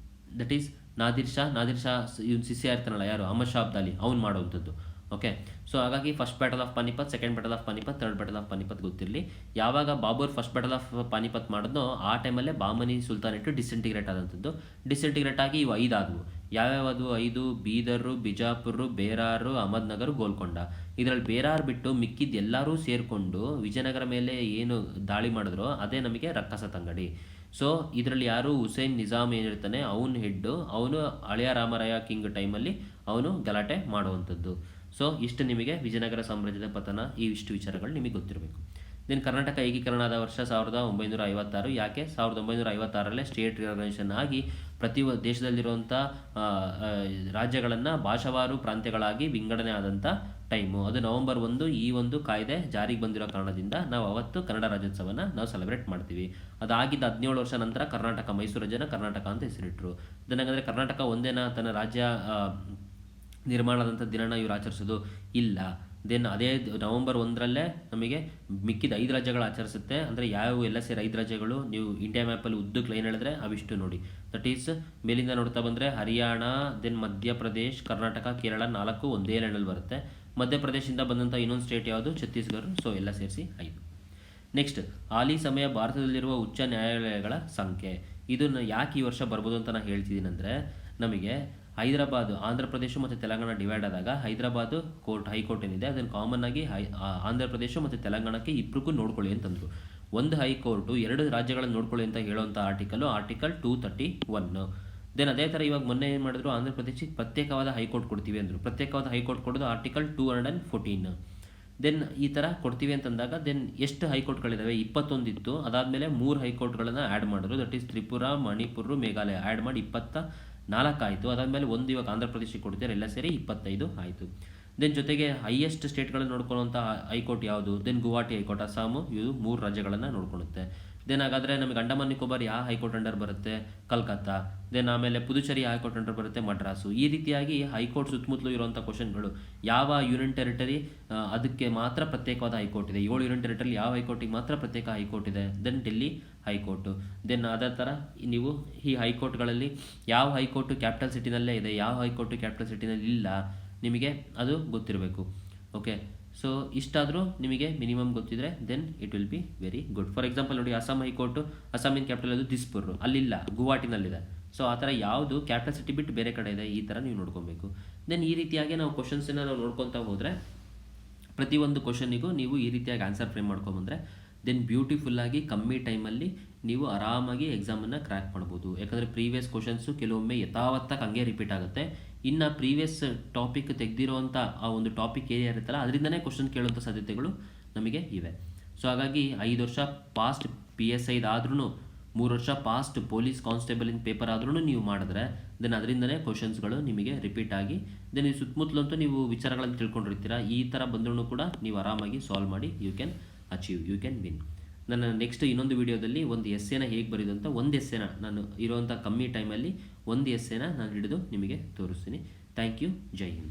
ದಟ್ ಈಸ್ ನಾದಿರ್ ಶಾ ಇವನು ಶಿಷ್ಯ ಇರ್ತಾನಲ್ಲ, ಯಾರು? ಅಹಮದ್ ಶಾ ಅಬ್ದಾಲಿ, ಅವ್ನು ಮಾಡುವಂಥದ್ದು. ಓಕೆ, ಸೊ ಹಾಗಾಗಿ first battle of Panipat, second battle of Panipat, third battle of Panipat ಗೊತ್ತಿರಲಿ. ಯಾವಾಗ Babur first battle of Panipat ಮಾಡಿದ್ನೋ ಆ ಟೈಮಲ್ಲೇ ಬಾಮನಿ ಸುಲ್ತಾನೇಟು ಡಿಸೆಂಟಿಗ್ರೇಟ್ ಆದಂಥದ್ದು. ಡಿಸೆಂಟಿಗ್ರೇಟ್ ಆಗಿ ಇವು 5 ಆದವು. ಯಾವ್ಯಾವುದು 5? ಬೀದರು, ಬಿಜಾಪುರ, ಬೇರಾರು, ಅಹಮದ್ನಗರ್, ಗೋಲ್ಕೊಂಡ. ಇದರಲ್ಲಿ ಬೇರಾರು ಬಿಟ್ಟು ಮಿಕ್ಕಿದ್ದು ಎಲ್ಲರೂ ಸೇರಿಕೊಂಡು ವಿಜಯನಗರ ಮೇಲೆ ಏನು ದಾಳಿ ಮಾಡಿದ್ರೋ ಅದೇ ನಮಗೆ ರಕ್ಕಸತಂಗಡಿ. ಸೊ ಇದರಲ್ಲಿ ಯಾರು? ಹುಸೇನ್ ನಿಜಾಮ್ ಏನಿರ್ತಾನೆ ಅವನು ಹೆಡ್ಡು, ಅವನು ಹಳೆಯ ರಾಮರಾಯ ಕಿಂಗ್ ಟೈಮಲ್ಲಿ ಅವನು ಗಲಾಟೆ ಮಾಡುವಂಥದ್ದು. ಸೊ ಇಷ್ಟು ನಿಮಗೆ ವಿಜಯನಗರ ಸಾಮ್ರಾಜ್ಯದ ಪತನ, ಈ ಇಷ್ಟು ವಿಚಾರಗಳು ನಿಮಗೆ ಗೊತ್ತಿರಬೇಕು. ದೆನ್ ಕರ್ನಾಟಕ ಏಕೀಕರಣ ಆದ ವರ್ಷ 1956. ಯಾಕೆ? 1956ರಲ್ಲೇ ಸ್ಟೇಟ್ ರಿಆರ್ಗನೈಸೇಷನ್ ಆಗಿ ಪ್ರತಿ ದೇಶದಲ್ಲಿರುವಂಥ ರಾಜ್ಯಗಳನ್ನು ಭಾಷಾವಾರು ಪ್ರಾಂತ್ಯಗಳಾಗಿ ವಿಂಗಡಣೆ ಆದಂಥ ಟೈಮು. ಅದು ನವೆಂಬರ್ 1 ಈ ಒಂದು ಕಾಯ್ದೆ ಜಾರಿಗೆ ಬಂದಿರೋ ಕಾರಣದಿಂದ ನಾವು ಅವತ್ತು ಕನ್ನಡ ರಾಜ್ಯೋತ್ಸವನ ನಾವು ಸೆಲೆಬ್ರೇಟ್ ಮಾಡ್ತೀವಿ. ಅದಾಗಿದ್ದ 17 ವರ್ಷ ನಂತರ ಕರ್ನಾಟಕ, ಮೈಸೂರು ರಾಜ್ಯನ ಕರ್ನಾಟಕ ಅಂತ ಹೆಸರಿಟ್ಟರು. ಹಾಗಾದರೆ ಕರ್ನಾಟಕ ಒಂದೇನ ತನ್ನ ರಾಜ್ಯ ನಿರ್ಮಾಣದಂಥ ದಿನನ ಇವರು ಆಚರಿಸೋದು? ಇಲ್ಲ. ದೆನ್ ಅದೇ ನವೆಂಬರ್ 1ರಲ್ಲೇ ನಮಗೆ ಮಿಕ್ಕಿದ 5 ರಾಜ್ಯಗಳು ಆಚರಿಸುತ್ತೆ. ಅಂದರೆ ಯಾವ ಎಲ್ಲ ಸೇರಿ 5 ರಾಜ್ಯಗಳು ನೀವು ಇಂಡಿಯಾ ಮ್ಯಾಪಲ್ಲಿ ಉದ್ದಕ್ಕೆ ಲೈನ್ ಹೇಳಿದ್ರೆ ಅವಿಷ್ಟು ನೋಡಿ. ದಟ್ ಈಸ್ ಮೇಲಿಂದ ನೋಡ್ತಾ ಬಂದರೆ ಹರಿಯಾಣ, ದೆನ್ ಮಧ್ಯಪ್ರದೇಶ್, ಕರ್ನಾಟಕ, ಕೇರಳ 4 ಒಂದೇ ಲೈನಲ್ಲಿ ಬರುತ್ತೆ. ಮಧ್ಯಪ್ರದೇಶದಿಂದ ಬಂದಂಥ ಇನ್ನೊಂದು ಸ್ಟೇಟ್ ಯಾವುದು? ಛತ್ತೀಸ್ಗಢ. ಸೊ ಎಲ್ಲ ಸೇರಿಸಿ 5. ನೆಕ್ಸ್ಟ್, ಹಾಲಿ ಸಮಯ ಭಾರತದಲ್ಲಿರುವ ಉಚ್ಚ ನ್ಯಾಯಾಲಯಗಳ ಸಂಖ್ಯೆ. ಇದನ್ನು ಯಾಕೆ ಈ ವರ್ಷ ಬರ್ಬೋದು ಅಂತ ನಾನು ಹೇಳ್ತಿದ್ದೀನಿ ಅಂದರೆ, ನಮಗೆ ಹೈದರಾಬಾದ್, ಆಂಧ್ರ ಪ್ರದೇಶ ಮತ್ತು ತೆಲಂಗಾಣ ಡಿವೈಡ್ ಆದಾಗ ಹೈದರಾಬಾದ್ ಹೈಕೋರ್ಟ್ ಏನಿದೆ ಅದನ್ನು ಕಾಮನ್ ಆಗಿ ಆಂಧ್ರ ಪ್ರದೇಶ ಮತ್ತು ತೆಲಂಗಾಣಕ್ಕೆ ಇಬ್ಬರಿಗೂ ನೋಡ್ಕೊಳ್ಳಿ ಅಂತಂದರು. ಒಂದು ಹೈಕೋರ್ಟು 2 ರಾಜ್ಯಗಳನ್ನು ನೋಡ್ಕೊಳ್ಳಿ ಅಂತ ಹೇಳುವಂಥ ಆರ್ಟಿಕಲ್ 231. ದೆನ್ ಅದೇ ಥರ ಇವಾಗ ಮೊನ್ನೆ ಏನು ಮಾಡಿದ್ರು, ಆಂಧ್ರ ಪ್ರದೇಶಕ್ಕೆ ಪ್ರತ್ಯೇಕವಾದ ಹೈಕೋರ್ಟ್ ಕೊಡ್ತೀವಿ ಅಂದರು. ಪ್ರತ್ಯೇಕವಾದ ಹೈಕೋರ್ಟ್ ಕೊಡೋದು ಆರ್ಟಿಕಲ್ 214. ದೆನ್ ಈ ಥರ ಕೊಡ್ತೀವಿ ಅಂತಂದಾಗ ದೆನ್ ಎಷ್ಟು ಹೈಕೋರ್ಟ್ಗಳಿದ್ದಾವೆ? 21 ಇತ್ತು. ಅದಾದಮೇಲೆ 3 ಹೈಕೋರ್ಟ್ಗಳನ್ನು ಆ್ಯಡ್ ಮಾಡಿದ್ರು. That is Tripura, Manipur, Meghalaya add ಮಾಡಿ 24 ಆಯಿತು. ಅದಾದಮೇಲೆ ಒಂದು ಇವಾಗ ಆಂಧ್ರ ಪ್ರದೇಶಕ್ಕೆ ಕೊಡ್ತಾರೆ, ಎಲ್ಲ ಸೇರಿ 25 ಆಯಿತು. ದೆನ್ ಜೊತೆಗೆ ಹೈಯೆಸ್ಟ್ ಸ್ಟೇಟ್ಗಳನ್ನು ನೋಡ್ಕೊಳ್ಳುವಂಥ ಹೈಕೋರ್ಟ್ ಯಾವುದು? ದೆನ್ ಗುವಾಹಟಿ ಹೈಕೋರ್ಟ್, ಅಸ್ಸಾಮು, ಇವು 3 ರಾಜ್ಯಗಳನ್ನು ನೋಡ್ಕೊಳ್ಳುತ್ತೆ. ದೆನ್ ಹಾಗಾದರೆ ನಮಗೆ ಅಂಡಮಾನ್ ನಿಕೋಬಾರ್ ಯಾವ ಹೈಕೋರ್ಟ್ ಅಂಡರ್ ಬರುತ್ತೆ? ಕಲ್ಕತ್ತಾ. ದೆನ್ ಆಮೇಲೆ ಪುದುಚೇರಿ ಹೈಕೋರ್ಟ್ ಅಂಡರ್ ಬರುತ್ತೆ? ಮಡ್ರಾಸು. ಈ ರೀತಿಯಾಗಿ ಹೈಕೋರ್ಟ್ ಸುತ್ತಮುತ್ತಲು ಇರುವಂಥ ಕ್ವಶನ್ಗಳು. ಯಾವ ಯೂನಿಯನ್ ಟೆರಿಟರಿ ಅದಕ್ಕೆ ಮಾತ್ರ ಪ್ರತ್ಯೇಕವಾದ ಹೈಕೋರ್ಟ್ ಇದೆ? 7 ಯೂನಿಯನ್ ಟೆರಿಟರಿ ಯಾವ ಹೈಕೋರ್ಟಿಗೆ ಮಾತ್ರ ಪ್ರತ್ಯೇಕ ಹೈಕೋರ್ಟ್ ಇದೆ? Then Delhi high court. ದೆನ್ ಅದೇ ಥರ ನೀವು ಈ ಹೈಕೋರ್ಟ್ಗಳಲ್ಲಿ ಯಾವ ಹೈಕೋರ್ಟು ಕ್ಯಾಪಿಟಲ್ ಸಿಟಿನಲ್ಲೇ ಇದೆ, ಯಾವ ಹೈಕೋರ್ಟು ಕ್ಯಾಪಿಟಲ್ ಸಿಟಿನಲ್ಲಿ ಇಲ್ಲ, ನಿಮಗೆ ಅದು ಗೊತ್ತಿರಬೇಕು. ಓಕೆ, ಸೊ ಇಷ್ಟಾದರೂ ನಿಮಗೆ ಮಿನಿಮಮ್ ಗೊತ್ತಿದ್ರೆ then it will be very good. For example ನೋಡಿ, ಅಸ್ಸಾಂ ಹೈಕೋರ್ಟು, ಅಸ್ಸಾಮಿನ ಕ್ಯಾಪಿಟಲ್ ಅದು ದಿಸ್ಪುರ್, ಅಲ್ಲಿಲ್ಲ, ಗುವಾಹಟಿನಲ್ಲಿದೆ. ಸೊ ಆ ಥರ ಯಾವುದು ಕ್ಯಾಪಿಟಲ್ ಸಿಟಿ ಬಿಟ್ಟು ಬೇರೆ ಕಡೆ ಇದೆ, ಈ ಥರ ನೀವು ನೋಡ್ಕೊಬೇಕು. ದೆನ್ ಈ ರೀತಿಯಾಗಿ ನಾವು ಕ್ವಶನ್ಸನ್ನು ನಾವು ನೋಡ್ಕೊತಾ ಹೋದರೆ ಪ್ರತಿಯೊಂದು ಕ್ವಶನಿಗೂ ನೀವು ಈ ರೀತಿಯಾಗಿ ಆನ್ಸರ್ ಫ್ರೇಮ್ ಮಾಡ್ಕೊಂಬಂದರೆ ದೆನ್ ಬ್ಯೂಟಿಫುಲ್ಲಾಗಿ ಕಮ್ಮಿ ಟೈಮಲ್ಲಿ ನೀವು ಆರಾಮಾಗಿ ಎಕ್ಸಾಮನ್ನು ಕ್ರ್ಯಾಕ್ ಮಾಡ್ಬೋದು. ಯಾಕಂದರೆ ಪ್ರೀವಿಯಸ್ ಕ್ವಶನ್ಸು ಕೆಲವೊಮ್ಮೆ ಯಥಾವತ್ತಾಗಿ ಹಂಗೆ ರಿಪೀಟ್ ಆಗುತ್ತೆ. ಇನ್ನು ಪ್ರೀವಿಯಸ್ ಟಾಪಿಕ್ ತೆಗೆದಿರೋವಂಥ ಆ ಒಂದು ಟಾಪಿಕ್ ಏರಿಯಾ ಇರುತ್ತಲ್ಲ ಅದರಿಂದನೇ ಕ್ವಶನ್ ಕೇಳುವಂಥ ಸಾಧ್ಯತೆಗಳು ನಮಗೆ ಇವೆ. ಸೊ ಹಾಗಾಗಿ 5 ವರ್ಷ ಪಾಸ್ಟ್ PSI ಆದ್ರೂ 3 ವರ್ಷ ಪಾಸ್ಟ್ ಪೊಲೀಸ್ ಕಾನ್ಸ್ಟೇಬಲಿನ ಪೇಪರ್ ಆದ್ರೂ ನೀವು ಮಾಡಿದ್ರೆ ದೆನ್ ಅದರಿಂದನೇ ಕ್ವಶನ್ಸ್ಗಳು ನಿಮಗೆ ರಿಪೀಟ್ ಆಗಿ ದೆನ್ ಈ ಸುತ್ತಮುತ್ತಲಂತೂ ನೀವು ವಿಚಾರಗಳನ್ನು ತಿಳ್ಕೊಂಡಿರ್ತೀರ. ಈ ಥರ ಬಂದ್ರೂ ಕೂಡ ನೀವು ಆರಾಮಾಗಿ ಸಾಲ್ವ್ ಮಾಡಿ you can achieve, you can win. ನನ್ನ ನೆಕ್ಸ್ಟ್ ಇನ್ನೊಂದು ವಿಡಿಯೋದಲ್ಲಿ ಒಂದು ಎಸ್ಸೆನ ಹೇಗೆ ಬರೆಯೋದು ಅಂತ, ಒಂದು ಎಸ್ಸೆನ ನಾನು ಇರೋವಂಥ ಕಮ್ಮಿ ಟೈಮಲ್ಲಿ ಒಂದು ಎಸ್ಸೆನ ನಾನು ಹಿಡಿದು ನಿಮಗೆ ತೋರಿಸ್ತೀನಿ. Thank you. ಜೈ ಹಿಂದ್.